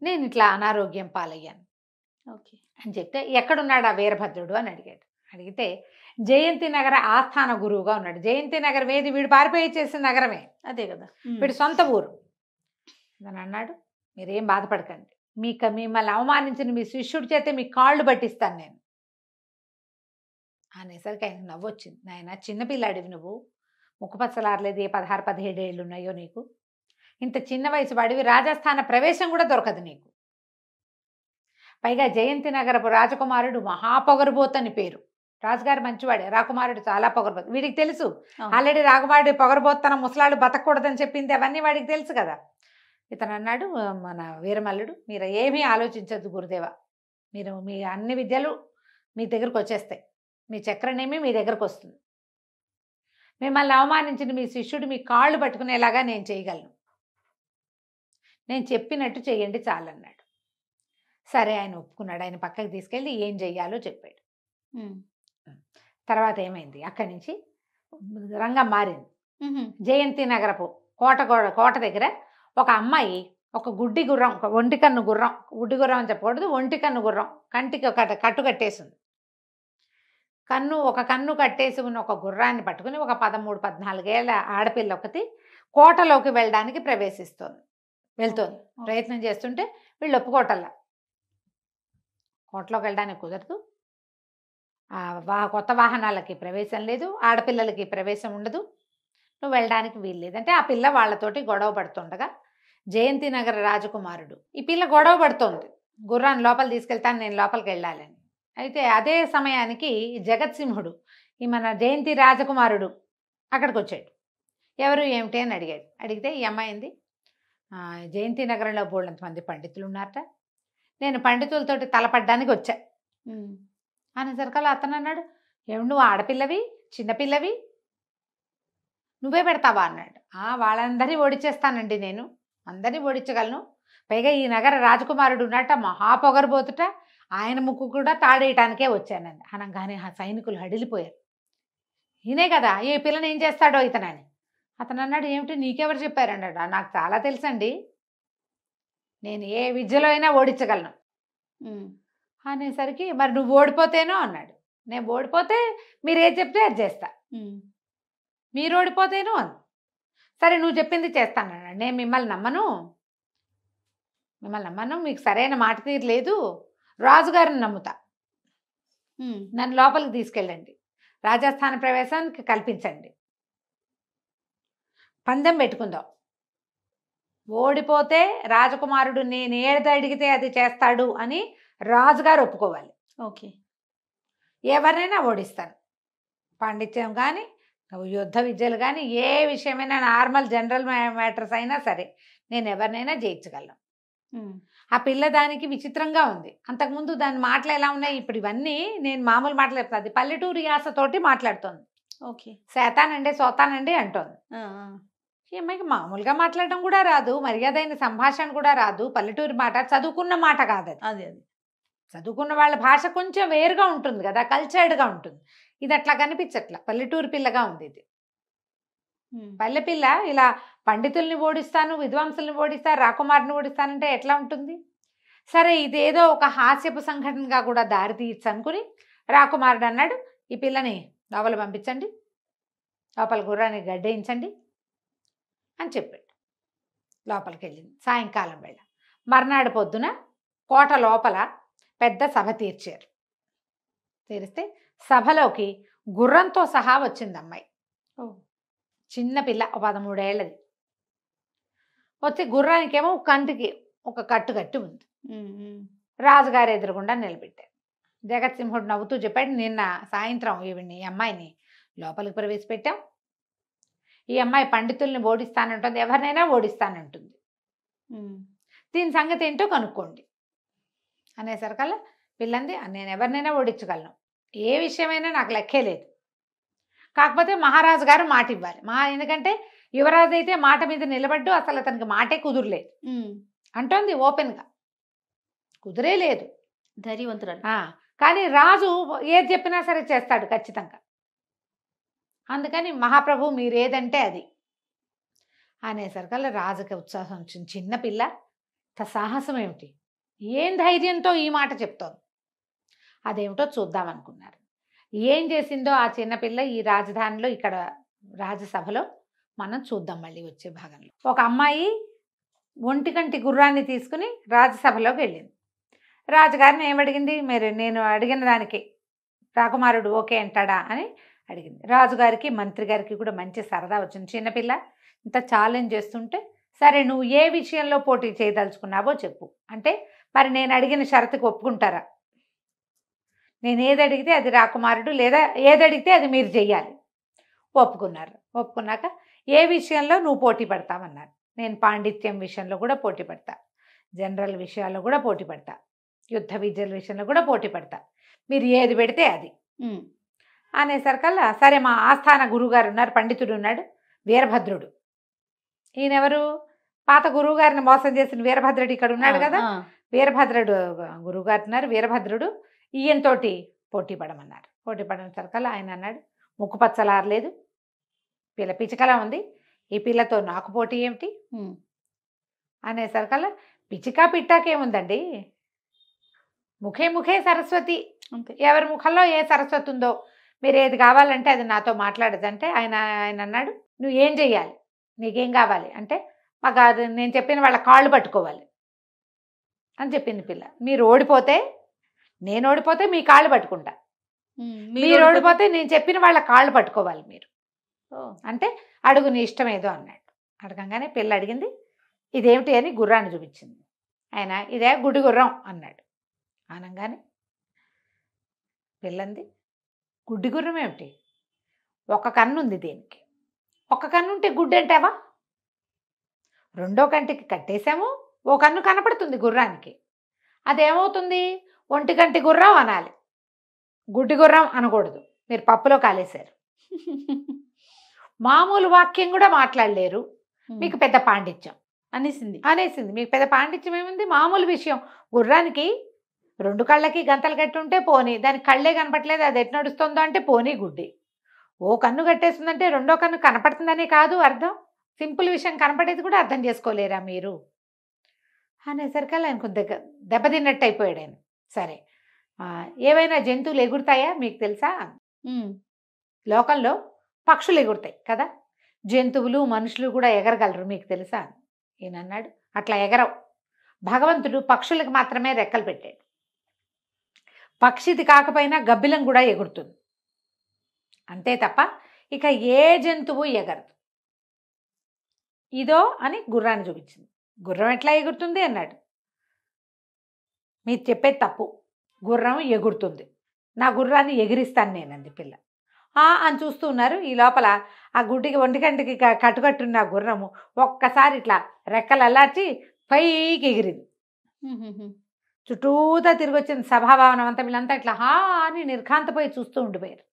నేను ఇట్లా అనారోగ్యం పాలయ్యాను ఓకే అని చెప్తే, ఎక్కడున్నాడు ఆ వీరభద్రుడు అని అడిగాడు. అడిగితే జయంతి నగర ఆస్థాన గురువుగా ఉన్నాడు. జయంతి నగరం ఏది, వీడు పారిపోయి చేసిన నగరమే, అదే కదా, వీడు సొంత ఊరు అని అన్నాడు. మీరేం బాధపడకండి, మిమ్మల్ని అవమానించిన మీ శిష్యుడి చేతే మీ కాళ్ళు పట్టిస్తాను నేను అనేసరికి ఆయనకు నవ్వొచ్చింది. నాయన చిన్నపిల్లాడివి నువ్వు, ముక్కుపచ్చలారలేదు, ఏ 16-17 ఏళ్ళు ఉన్నాయో నీకు, ఇంత చిన్న వయసు వాడివి, రాజస్థాన ప్రవేశం కూడా దొరకదు నీకు. పైగా జయంతి నగరపు రాజకుమారుడు మహాపొగరుబోతు అని పేరు. రాజుగారు మంచివాడే, రాకుమారుడు చాలా పొగరబోతు. వీడికి తెలుసు ఆల్రెడీ రాకుమారుడు పొగరబోతన ముసలాడు బతకూడదని చెప్పింది, అవన్నీ వాడికి తెలుసు కదా. ఇతను అన్నాడు, మన వీరమల్లుడు, మీరు ఏమీ ఆలోచించద్దు గురుదేవ, మీరు మీ అన్ని విద్యలు మీ దగ్గరకు వచ్చేస్తాయి, మీ చక్రనేమి మీ దగ్గరకు వస్తుంది, మిమ్మల్ని అవమానించిన మీ శిష్యుడు మీ కాళ్ళు పట్టుకునేలాగా నేను చేయగలను, నేను చెప్పినట్టు చెయ్యండి చాలన్నాడు. సరే ఆయన ఒప్పుకున్నాడు. ఆయన పక్కకి తీసుకెళ్ళి ఏం చెయ్యాలో చెప్పాడు. తర్వాత ఏమైంది, అక్కడి నుంచి రంగం మారింది. జయంతి నగరపు కోట దగ్గర ఒక అమ్మాయి ఒక గుడ్డి గుర్రం, ఒక ఒంటి కన్ను గుర్రం, గుడ్డి గుర్రం అని చెప్పకూడదు, ఒంటి కన్ను గుర్రం, కంటికి ఒక కట్టు కట్టేసింది. ఒక కన్ను కట్టేసి ఉన్న ఒక గుర్రాన్ని పట్టుకుని ఒక 13-14 ఏళ్ళ ఆడపిల్ల ఒకటి కోటలోకి వెళ్ళడానికి వెళ్తోంది. ప్రయత్నం చేస్తుంటే వీళ్ళు ఒప్పుకోవటల్లా. కోటలోకి వెళ్ళడానికి కుదరదు, కొత్త వాహనాలకి ప్రవేశం లేదు, ఆడపిల్లలకి ప్రవేశం ఉండదు, నువ్వు వెళ్ళడానికి వీల్లేదు అంటే ఆ పిల్ల వాళ్ళతోటి గొడవ పడుతుండగా జయంతి నగర రాజకుమారుడు, ఈ పిల్ల గొడవ పడుతోంది, గుర్రాన్ని లోపల తీసుకెళ్తాను, నేను లోపలికి వెళ్ళాలని. అయితే అదే సమయానికి జగత్సింహుడు, ఈ మన జయంతి రాజకుమారుడు అక్కడికి వచ్చాడు. ఎవరు ఏమిటి అని అడిగితే ఈ అమ్మాయింది, జయంతి నగరంలో బోళ్ళంతమంది పండితులు ఉన్నారట, నేను పండితులతోటి తలపడ్డానికి వచ్చా అనేసరికల్లా అతను అన్నాడు, ఏమి నువ్వు ఆడపిల్లవి, చిన్నపిల్లవి, నువ్వే పెడతావా అన్నాడు. వాళ్ళందరినీ ఓడిచేస్తానండి, నేను అందరినీ ఓడించగలను, పైగా ఈ నగర రాజకుమారుడు ఉన్నట్ట మహాపొగరబోతుట, ఆయన ముక్కు కూడా తాడేయటానికే వచ్చానండి అనగానే ఆ సైనికులు హడిలిపోయారు. ఈయనే కదా, ఈ పిల్లని ఏం చేస్తాడో ఇతనని. అతను అన్నాడు, ఏమిటి నీకెవరు చెప్పారన్నాడు. నాకు చాలా తెలుసండి, నేను ఏ విద్యలో అయినా ఓడించగలను అనేసరికి, మరి నువ్వు ఓడిపోతేనో అన్నాడు. నేను ఓడిపోతే మీరు ఏది చెప్తే అది చేస్తా, మీరు ఓడిపోతేనో అని. సరే నువ్వు చెప్పింది చేస్తానన్నాడు. నేను మిమ్మల్ని నమ్మను, మీకు సరైన మాట తీరు లేదు, రాజుగారిని నమ్ముతా, నన్ను లోపలికి తీసుకెళ్ళండి, రాజస్థాన ప్రవేశానికి కల్పించండి, పందెం పెట్టుకుందాం, ఓడిపోతే రాజకుమారుడు నేను ఏది అడిగితే అది చేస్తాడు అని రాజుగారు ఒప్పుకోవాలి. ఓకే, ఎవరినైనా ఓడిస్తాను, పాండిత్యం కానీ యుద్ధ విద్యలు కానీ ఏ విషయమైనా, నార్మల్ జనరల్ మ్యాటర్స్ అయినా సరే నేను ఎవరినైనా జయించగలను. ఆ పిల్ల దానికి విచిత్రంగా ఉంది. అంతకుముందు దాని మాటలు ఎలా ఉన్నాయి, ఇప్పుడు ఇవన్నీ నేను మామూలు మాటలు చెప్తాను, అది పల్లెటూరు యాసతోటి మాట్లాడుతోంది. ఓకే, సోతానండి అంటోంది. ఈ అమ్మాయికి మామూలుగా మాట్లాడడం కూడా రాదు, మర్యాదైన సంభాషణ కూడా రాదు, పల్లెటూరు మాట, చదువుకున్న మాట కాదు అది. చదువుకున్న వాళ్ళ భాష కొంచెం వేరుగా ఉంటుంది కదా, కల్చర్డ్గా ఉంటుంది. ఇది అట్లా కనిపించట్లా, పల్లెటూరు పిల్లగా ఉంది ఇది. పల్లె పిల్ల ఇలా పండితుల్ని ఓడిస్తాను, విద్వాంసుల్ని ఓడిస్తాను, రాకుమారిని ఓడిస్తానంటే ఎట్లా ఉంటుంది. సరే ఇదేదో ఒక హాస్యపు సంఘటనగా కూడా దారి తీయచ్చు అనుకుని రాకుమారుడు అన్నాడు, ఈ పిల్లని లోపల పంపించండి, లోపల గుర్రాన్ని గడ్డేయించండి అని చెప్పాడు. లోపలికి వెళ్ళింది. సాయంకాలం వేళ మర్నాడు పొద్దున కోట లోపల పెద్ద సభ తీరిస్తే సభలోకి గుర్రంతో సహా వచ్చింది అమ్మాయి. చిన్న పిల్ల, 13 ఏళ్ళది. వచ్చి గుర్రానికేమో కంటికి ఒక కట్టు కట్టి ఉంది. రాజుగారు ఎదురుగుండా నిలబెట్టారు. జగత్సింహుడు నవ్వుతూ చెప్పాడు, నిన్న సాయంత్రం ఈ అమ్మాయిని లోపలికి ప్రవేశపెట్టాం, ఈ అమ్మాయి పండితుల్ని ఓడిస్తానంటుంది, ఎవరినైనా ఓడిస్తానంటుంది, దీని సంగతి ఏంటో కనుక్కోండి అనేసరికల్లా పిల్లంది, నేను ఎవరినైనా ఓడించగలను, ఏ విషయమైనా నాకు లెక్కే లేదు, కాకపోతే మహారాజు గారు మాట ఇవ్వాలి. ఎందుకంటే యువరాజు అయితే మాట మీద నిలబడ్డు, అసలు అతనికి మాటే కుదురలేదు అంటోంది ఓపెన్గా, కుదిరే లేదు, ధైర్యవంతురాలు. కానీ రాజు ఏది చెప్పినా సరే చేస్తాడు ఖచ్చితంగా, అందుకని మహాప్రభు మీరేదంటే అది అనేసరికల్లా రాజుకి ఉత్సాహం వచ్చింది. చిన్నపిల్ల సాహసం ఏమిటి, ఏం ధైర్యంతో ఈ మాట చెప్తోంది, అదేమిటో చూద్దామనుకున్నారు. ఏం చేసిందో ఆ చిన్నపిల్ల ఈ రాజధానిలో, ఇక్కడ రాజసభలో మనం చూద్దాం మళ్ళీ వచ్చే భాగంలో. ఒక అమ్మాయి ఒంటికంటి గుర్రాన్ని తీసుకుని రాజసభలోకి వెళ్ళింది. రాజుగారిని ఏమడిగింది, మీరు నేను అడిగిన దానికి రాకుమారుడు ఓకే అంటాడా అని అడిగింది. రాజుగారికి మంత్రి గారికి కూడా మంచి సరదా వచ్చింది. చిన్నపిల్ల ఇంత ఛాలెంజ్ చేస్తుంటే సరే నువ్వు ఏ విషయంలో పోటీ చేయదలుచుకున్నావో చెప్పు అంటే మరి నేను అడిగిన షరతుకు ఒప్పుకుంటారా? నేను ఏది అడిగితే అది రాకుమారుడు లేదా ఏది అడిగితే అది మీరు చెయ్యాలి. ఒప్పుకున్నారు. ఒప్పుకున్నాక ఏ విషయంలో నువ్వు పోటీ పడతామన్నారు. నేను పాండిత్యం విషయంలో కూడా పోటీ పడతా, జనరల్ విషయాల్లో కూడా పోటీ పడతా, యుద్ధ విద్యల విషయంలో కూడా పోటీ పడతా, మీరు ఏది పెడితే అది అనేసరికల్లా సరే మా ఆస్థాన గురువుగారు ఉన్నారు, పండితుడు ఉన్నాడు వీరభద్రుడు. ఈయనెవరు? పాత గురువుగారిని మోసం చేసిన వీరభద్రుడు ఇక్కడ ఉన్నాడు కదా. వీరభద్రుడు గురువుగారు ఉన్నారు, వీరభద్రుడు ఈయనతోటి పోటీ పడమన్నారు. పోటీ పడిన సరికల్లా ఆయన అన్నాడు ముక్కు పచ్చలారలేదు, పిల్ల పిచ్చికలా ఉంది, ఈ పిల్లతో నాకు పోటీ ఏమిటి అనేసరికల్లా పిచ్చికా పిట్టాకేముందండి, ముఖే ముఖే సరస్వతి, ఎవరి ముఖంలో ఏ సరస్వతి ఉందో మీరు ఏది కావాలంటే అది నాతో మాట్లాడదంటే ఆయన అన్నాడు నువ్వు ఏం చెయ్యాలి, నీకేం కావాలి అంటే మాకు అది నేను చెప్పిన వాళ్ళ కాళ్ళు పట్టుకోవాలి అని చెప్పింది పిల్ల. మీరు ఓడిపోతే నేను ఓడిపోతే మీ కాళ్ళు పట్టుకుంటా, మీరు ఓడిపోతే నేను చెప్పిన వాళ్ళ కాళ్ళు పట్టుకోవాలి మీరు అంటే అడుగు నీ ఇష్టం ఏదో అన్నాడు. అడగంగానే పిల్ల అడిగింది ఇదేమిటి అని గుర్రాన్ని చూపించింది. ఆయన ఇదే గుడి గుర్రం అన్నాడు. అనగానే పిల్లంది గుడ్డి గుర్రం ఏమిటి, ఒక కన్ను ఉంది దీనికి, ఒక కన్ను ఉంటే గుడ్డి అంటావా, రెండో కంటికి కట్టేశాము, ఓ కన్ను కనపడుతుంది గుర్రానికి, అదేమవుతుంది ఒంటి కంటి గుర్రం అనాలి, గుడ్డి గుర్రం అనకూడదు. మీరు పప్పులో కాలేశారు, మామూలు వాక్యం కూడా మాట్లాడలేరు, మీకు పెద్ద పాండిత్యం అనేసింది. మీకు పెద్ద పాండిత్యం ఏముంది, మామూలు విషయం. గుర్రానికి రెండు కళ్ళకి గంతలు కట్టి ఉంటే పోనీ, దానికి కళ్ళే కనపట్లేదు అది ఎటు నడుస్తుందో అంటే పోనీ గుడ్డి, ఓ కన్ను కట్టేస్తుందంటే రెండో కన్ను కనపడుతుందనే కాదు అర్థం, సింపుల్ విషయం కనపడేది కూడా అర్థం చేసుకోలేరా మీరు అనేసరికల్లా ఆయన కొద్దిగా దెబ్బతిన్నట్టు అయిపోయాడు ఆయన. సరే ఏవైనా జంతువులు ఎగురుతాయా మీకు తెలుసా? లోకంలో పక్షులు ఎగురుతాయి కదా, జంతువులు మనుషులు కూడా ఎగరగలరు మీకు తెలుసా? ఈయన అన్నాడు అట్లా ఎగరవు, భగవంతుడు పక్షులకు మాత్రమే రెక్కలు పెట్టాడు, పక్షిది కాకపోయినా గబ్బిలం కూడా ఎగురుతుంది అంతే తప్ప ఇక ఏ జంతువు ఎగరదు. ఇదో అని గుర్రాన్ని చూపించింది. గుర్రం ఎట్లా ఎగురుతుంది అన్నాడు. మీరు చెప్పేది తప్పు, గుర్రం ఎగురుతుంది, నా గుర్రాన్ని ఎగిరిస్తాను నేనంది పిల్ల. అని చూస్తూ ఉన్నారు. ఈ లోపల ఆ గుడ్డికి ఒంటికంటికి కట్టుకట్టున్న గుర్రము ఒక్కసారి ఇట్లా రెక్కలు అల్లార్చి పైకి ఎగిరింది. చుట్టూతా తిరిగి వచ్చింది సభాభవనం అంతా, వీళ్ళంతా ఇట్లా అని నిర్ఘాంతపోయి చూస్తూ ఉండిపోయారు.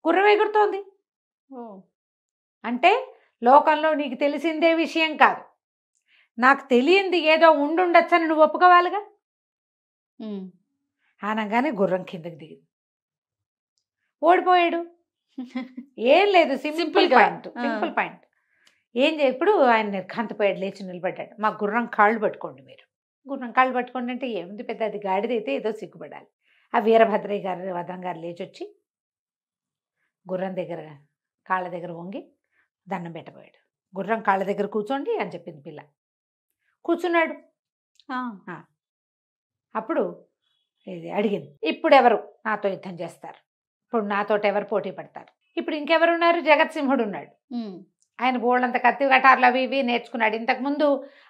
గుర్రం ఎగురుతోంది అంటే లోకంలో నీకు తెలిసిందే విషయం కాదు, నాకు తెలియంది ఏదో ఉండుండొచ్చని నువ్వు ఒప్పుకోవాలిగా. అనగానే గుర్రం కిందకి దిగింది, ఓడిపోయాడు. ఏం లేదు, సింపుల్ పాయింట్. ఇప్పుడు ఆయన నిర్ఘాంతపోయాడు, లేచి నిలబడ్డాడు. మా గుర్రం కాళ్ళు పట్టుకోండి మీరు. గుర్రం కాళ్ళు పట్టుకోండి అంటే ఏముంది పెద్ద, అది గాడిదైతే ఏదో సిగ్గుపడాలి. ఆ వీరభద్రయ్య గారు వదం గారు లేచి వచ్చి గుర్రం దగ్గర కాళ్ళ దగ్గర వంగి దండం పెట్టబోయాడు. గుర్రం కాళ్ళ దగ్గర కూర్చోండి అని చెప్పింది పిల్ల. కూర్చున్నాడు. అప్పుడు ఇది అడిగింది ఇప్పుడు ఎవరు నాతో యుద్ధం చేస్తారు, ఇప్పుడు నాతోటి ఎవరు పోటీ పడతారు. ఇప్పుడు ఇంకెవరున్నారు, జగత్సింహుడు ఉన్నాడు. ఆయన బోళ్ళంత కత్తి కటార్లు అవి ఇవి నేర్చుకున్నాడు. ఇంతకుముందు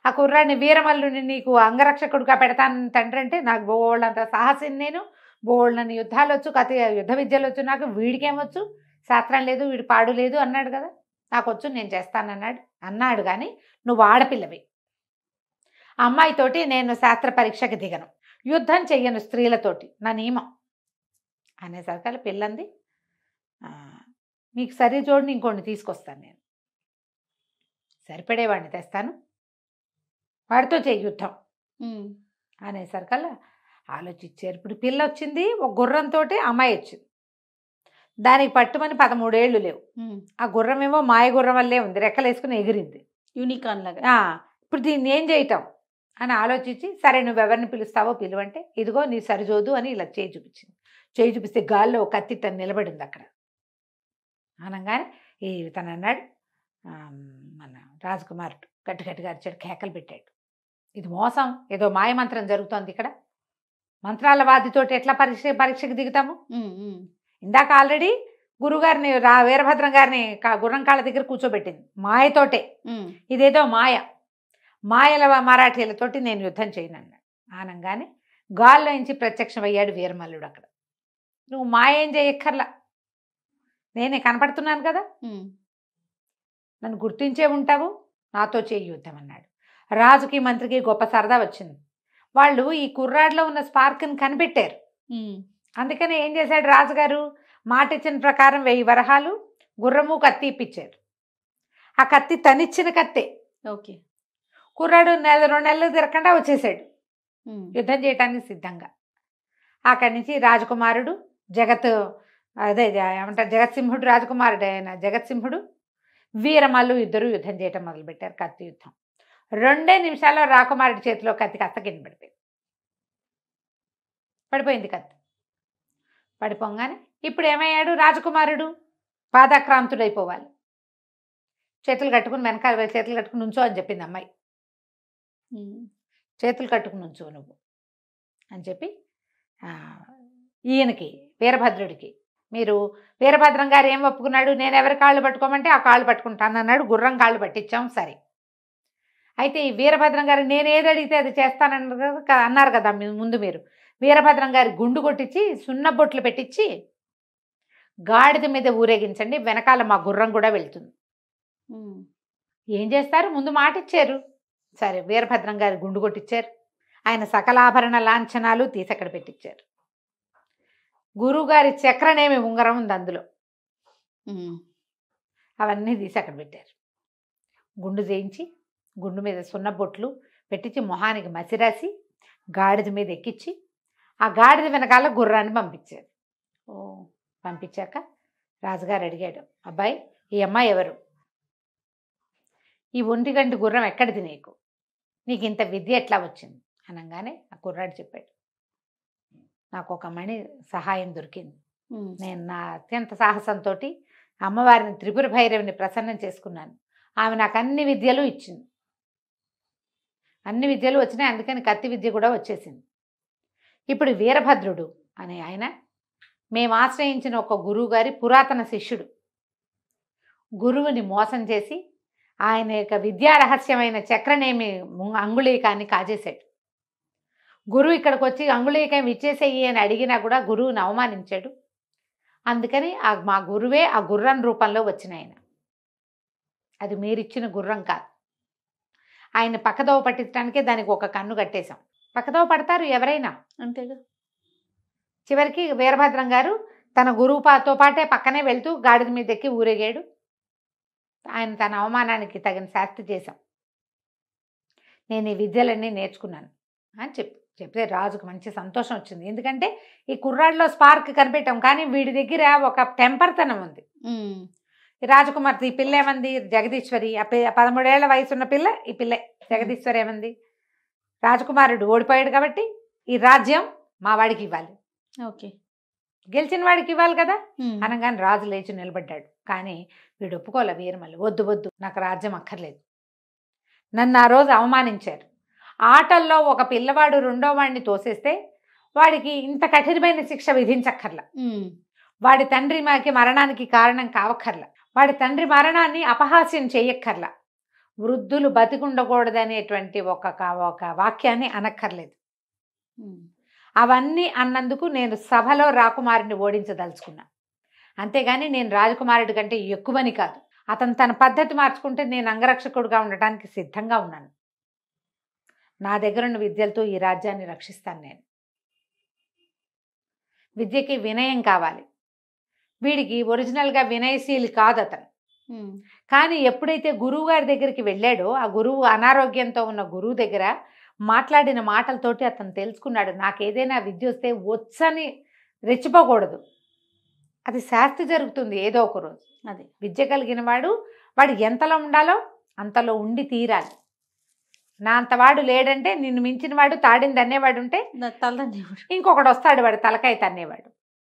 ఆ కుర్రాడిని వీరమల్లుని నీకు అంగరక్షకుడుగా పెడతాను తండ్రి అంటే నాకు బోళ్ళంత సాహసిని, నేను బోళ్ళని యుద్ధాలు వచ్చు, యుద్ధ విద్యలు వచ్చు, నాకు వీడికేమొచ్చు, శాస్త్రం లేదు, వీడి పాడు లేదు అన్నాడు కదా, నాకు వచ్చు నేను చేస్తానన్నాడు. అన్నాడు కానీ నువ్వు ఆడపిల్లవి, అమ్మాయితోటి నేను శాస్త్ర పరీక్షకి దిగను, యుద్ధం చెయ్యను స్త్రీలతోటి, నా నియమం అనేసరికి పిల్లంది మీకు సరి జోడిని ఇంకోటి తీసుకొస్తాను, నేను సరిపడేవాడిని తెస్తాను, వాడితో చెయ్యి యుద్ధం అనేసరికల్లా ఆలోచించారు. ఇప్పుడు పిల్ల వచ్చింది, ఒక గుర్రంతో అమ్మాయి వచ్చింది, దానికి పట్టుమని 13 ఏళ్ళు లేవు. ఆ గుర్రం ఏమో మాయ గుర్రం వల్లే ఉంది, రెక్కలు వేసుకుని ఎగిరింది యూనికార్న్ లాగా. ఇప్పుడు దీన్ని ఏం చేయటం అని ఆలోచించి సరే నువ్వెవరిని పిలుస్తావో పిలువంటే ఇదిగో నీ సరిజోదు అని ఇలా చేయి చూపించింది. చేయి చూపిస్తే గాల్లో కత్తి తను నిలబడింది అక్కడ. అనగానే తను అన్నాడు, మన రాజకుమారుడు గట్టిగా అరిచాడు, కేకలు పెట్టాడు, ఇది మోసం, ఏదో మాయమంత్రం జరుగుతోంది ఇక్కడ, మంత్రాల వాదితోటి ఎట్లా పరీక్షకి దిగుతాము, ఇందాక ఆల్రెడీ గురుగారిని వీరభద్రం గారిని గుర్రం కాళ్ళ దగ్గర కూర్చోబెట్టింది మాయతోటే. ఇదేదో మాయల మరాఠీలతోటి నేను యుద్ధం చేయను అన్నాడు. ఆనంగానే గాల్లో నుంచి ప్రత్యక్షమయ్యాడు వీరమల్లుడు. అక్కడ నువ్వు మాయ ఏం చేయక్కర్లా, నేనే కనపడుతున్నాను కదా, నన్ను గుర్తించే ఉంటావు, నాతో చేయి యుద్ధం అన్నాడు. రాజుకి మంత్రికి గొప్ప సరదా వచ్చింది. వాళ్ళు ఈ కుర్రాడిలో ఉన్న స్పార్క్ని కనిపెట్టారు. అందుకని ఏం చేశాడు రాజుగారు, మాట ఇచ్చిన ప్రకారం 1000 వరహాలు గుర్రము కత్తి ఇప్పించారు. ఆ కత్తి తనిచ్చిన కత్తే. ఓకే. కుర్రాడు 2 నెలలు తిరగకుండా వచ్చేసాడు యుద్ధం చేయటానికి సిద్ధంగా. అక్కడి నుంచి రాజకుమారుడు ఏమంటారు జగత్సింహుడు, రాజకుమారుడు అయిన జగత్సింహుడు, వీరమల్లు ఇద్దరు యుద్ధం చేయటం మొదలుపెట్టారు. కత్తి యుద్ధం 2 నిమిషాల్లో రాకుమారుడి చేతిలో కత్తి కాస్త కింద పడిపోయింది కత్తి. పడిపోగానే ఇప్పుడు ఏమయ్యాడు రాజకుమారుడు, పాదాక్రాంతుడైపోవాలి. చేతులు కట్టుకుని వెనకాల చేతులు కట్టుకుని నుంచో అని చెప్పింది అమ్మాయి. చేతులు కట్టుకుని నుంచో నువ్వు అని చెప్పి ఈయనకి వీరభద్రుడికి, మీరు వీరభద్రం గారు ఏం ఒప్పుకున్నాడు, నేను ఎవరి కాళ్ళు పట్టుకోమంటే ఆ కాళ్ళు పట్టుకుంటాను అన్నాడు. గుర్రం కాళ్ళు పట్టించాం. సరే, అయితే ఈ వీరభద్రం గారు నేను ఏది అడిగితే అది చేస్తానన్నారు కదా ముందు మీరు. వీరభద్రం గారి గుండు కొట్టించి సున్నబొట్లు పెట్టించి గాడిద మీద ఊరేగించండి, వెనకాల మా గుర్రం కూడా వెళ్తుంది. ఏం చేస్తారు, ముందు మాట ఇచ్చారు. సరే, వీరభద్రం గారి గుండు కొట్టించారు. ఆయన సకలాభరణ లాంఛనాలు తీసి అక్కడ పెట్టించారు. గురువుగారి చక్రనేమి ఉంగరం ఉంది అందులో, అవన్నీ తీసి అక్కడ పెట్టారు. గుండు చేయించి గుండు మీద సున్నబొట్లు పెట్టించి మొహానికి మసిరాసి గాడిద మీద ఎక్కించి ఆ గాడిద వెనకాల గుర్రాన్ని పంపించారు. పంపించాక రాజుగారు అడిగాడు, అబ్బాయి ఈ అమ్మాయి ఎవరు, ఈ 1 గంట గుర్రం ఎక్కడిది, నీకు ఇంత విద్య ఎట్లా వచ్చింది అనగానే ఆ కుర్రాడు చెప్పాడు, నాకు ఒక మణి సహాయం దొరికింది. నేను నా అత్యంత సాహసంతో అమ్మవారిని త్రిపుర భైరవిని ప్రసన్నం చేసుకున్నాను. ఆమె నాకు అన్ని విద్యలు ఇచ్చింది, అన్ని విద్యలు వచ్చినాయి, అందుకని కత్తి విద్య కూడా వచ్చేసింది. ఇప్పుడు వీరభద్రుడు అనే ఆయన మేము ఆశ్రయించిన ఒక గురువు గారి పురాతన శిష్యుడు. గురువుని మోసం చేసి ఆయన యొక్క విద్యా రహస్యమైన చక్రనేమి అంగుళీకాన్ని కాజేశాడు. గురువు ఇక్కడికి వచ్చి అంగుళీకం ఇచ్చేసేయి అని అడిగినా కూడా గురువుని అవమానించాడు. అందుకని మా గురువే ఆ గుర్రం రూపంలో వచ్చిన ఆయన, అది మీరిచ్చిన గుర్రం కాదు. ఆయన పక్కదోవ పట్టించడానికే దానికి ఒక కన్ను కట్టేశాం. పక్కదోవ పడతారు ఎవరైనా, అంతేగా. చివరికి వీరభద్రం గారు తన గురువుతో పాటే పక్కనే వెళ్తూ గాడిద మీద ఎక్కి ఊరేగాడు. ఆయన తన అవమానానికి తగిన శాస్తి చేశాం. నేను ఈ విద్యలన్నీ నేర్చుకున్నాను అని చెప్తే రాజుకు మంచి సంతోషం వచ్చింది. ఎందుకంటే ఈ కుర్రాడిలో స్పార్క్ కనిపెట్టాం, కానీ వీడి దగ్గర ఒక టెంపర్తనం ఉంది. ఈ రాజకుమార్తె ఈ పిల్ల ఏమంది, జగదీశ్వరి, 13 ఏళ్ల వయసున్న పిల్ల ఈ పిల్లే జగదీశ్వరి ఏమంది, రాజకుమారుడు ఓడిపోయాడు కాబట్టి ఈ రాజ్యం మా వాడికి ఇవ్వాలి, ఓకే, గెలిచిన వాడికి ఇవ్వాలి కదా అనగానే రాజు లేచి నిలబడ్డాడు. కానీ వీడు ఒప్పుకోలే. వీరమల్లి, వద్దు వద్దు, నాకు రాజ్యం అక్కర్లేదు, నన్ను ఆ రోజు అవమానించారు. ఆటల్లో ఒక పిల్లవాడు 2వ వాడిని తోసేస్తే వాడికి ఇంత కఠినమైన శిక్ష విధించక్కర్లా, వాడి తండ్రి మాకి మరణానికి కారణం కావక్కర్లా, వాడి తండ్రి మరణాన్ని అపహాస్యం చెయ్యక్కర్లా, వృద్ధులు బతికుండకూడదనేటువంటి ఒక వాక్యాన్ని అనక్కర్లేదు. అవన్నీ అన్నందుకు నేను సభలో రాకుమారుని ఓడించదలుచుకున్నా, అంతేగాని నేను రాజకుమారుడి కంటే ఎక్కువని కాదు. అతను తన పద్ధతి మార్చుకుంటే నేను అంగరక్షకుడుగా ఉండటానికి సిద్ధంగా ఉన్నాను. నా దగ్గరున్న విద్యలతో ఈ రాజ్యాన్ని రక్షిస్తాను. నేను విద్యకి వినయం కావాలి. వీడికి ఒరిజినల్గా వినయశీలి కాదు అతను. కానీ ఎప్పుడైతే గురువు గారి దగ్గరికి వెళ్ళాడో, ఆ గురువు అనారోగ్యంతో ఉన్న గురువు దగ్గర మాట్లాడిన మాటలతోటి అతను తెలుసుకున్నాడు, నాకు ఏదైనా విద్య వస్తే వచ్చని రెచ్చిపోకూడదు, అది శాస్తి జరుగుతుంది ఏదో ఒక రోజు. అది విద్య కలిగిన వాడు ఎంతలో ఉండాలో అంతలో ఉండి తీరాలి. నా అంతవాడు లేడంటే నిన్ను మించిన వాడు తాడింది అనేవాడు ఉంటే ఇంకొకడు వస్తాడు వాడు తలకాయ తన్నేవాడు.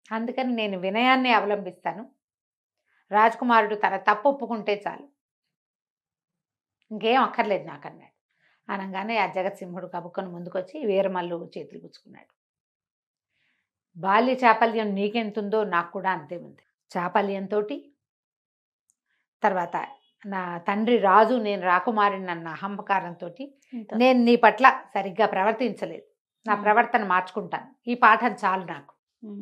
అందుకని నేను వినయాన్ని అవలంబిస్తాను. రాజకుమారుడు తన తప్పు ఒప్పుకుంటే చాలు, ఇంకేం అక్కర్లేదు నాకు అన్నాడు. అనగానే ఆ జగత్సింహుడు కబుక్కను ముందుకొచ్చి వీరమల్లు చేతులు పుచ్చుకున్నాడు. బాల్య చాపల్యం నీకెంతుందో నాకు కూడా అంతే ఉంది. చాపల్యంతో, తర్వాత నా తండ్రి రాజు నేను రాకుమారిని అన్న అహంకారంతో, ఇంత- నేను నీ పట్ల సరిగ్గా ప్రవర్తించలేదు, నా ప్రవర్తన మార్చుకుంటాను, ఈ పాఠం చాలు నాకు, ఉమ్.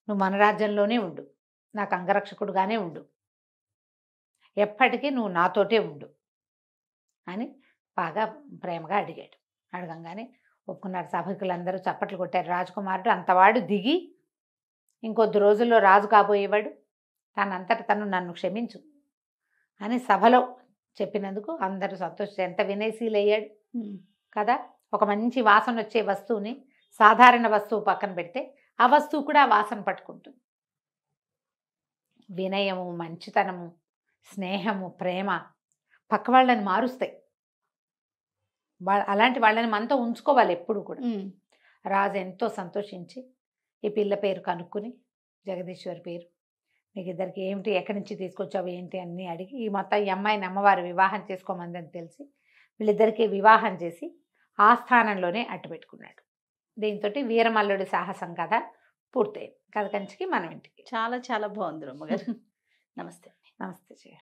నువ్వు మన రాజ్యంలోనే ఉండు, నాకు అంగరక్షకుడుగానే ఉండు, ఎప్పటికీ నువ్వు నాతోటే ఉండు అని బాగా ప్రేమగా అడిగాడు. అడగంగానే ఒప్పుకున్నారు. సభకులందరూ చప్పట్లు కొట్టారు. రాజకుమారుడు అంతవాడు దిగి ఇంకొద్ది రోజుల్లో రాజు కాబోయేవాడు, తనంతట తను నన్ను క్షమించు అని సభలో చెప్పినందుకు అందరూ సంతోషించారు. ఎంత వినయశీలయ్యాడు ఉమ్. కదా. ఒక మంచి వాసన వచ్చే వస్తువుని సాధారణ వస్తువు పక్కన పెడితే ఆ వస్తువు కూడా ఆ వాసన పట్టుకుంటుంది. వినయము, మంచితనము, స్నేహము, ప్రేమ పక్క వాళ్ళని మారుస్తాయి. అలాంటి వాళ్ళని మనతో ఉంచుకోవాలి ఎప్పుడు కూడా. ఉమ్. రాజు ఎంతో సంతోషించి ఈ పిల్ల పేరు కనుక్కుని, జగదీశ్వరి పేరు, మీకు ఇద్దరికి ఏమిటి, ఎక్కడి నుంచి తీసుకొచ్చావు ఏంటి అన్నీ అడిగి, ఈ మొత్తం ఈ అమ్మాయిని అమ్మవారు వివాహం చేసుకోమందని తెలిసి వీళ్ళిద్దరికీ వివాహం చేసి ఆ స్థానంలోనే అట్టుపెట్టుకున్నాడు. దీంతో వీరమల్లుడి సాహసం కథ పూర్తయింది. కథ కంచికి మనం ఇంటికి. చాలా చాలా బాగుంది రమ్మగారు. నమస్తే. నమస్తే.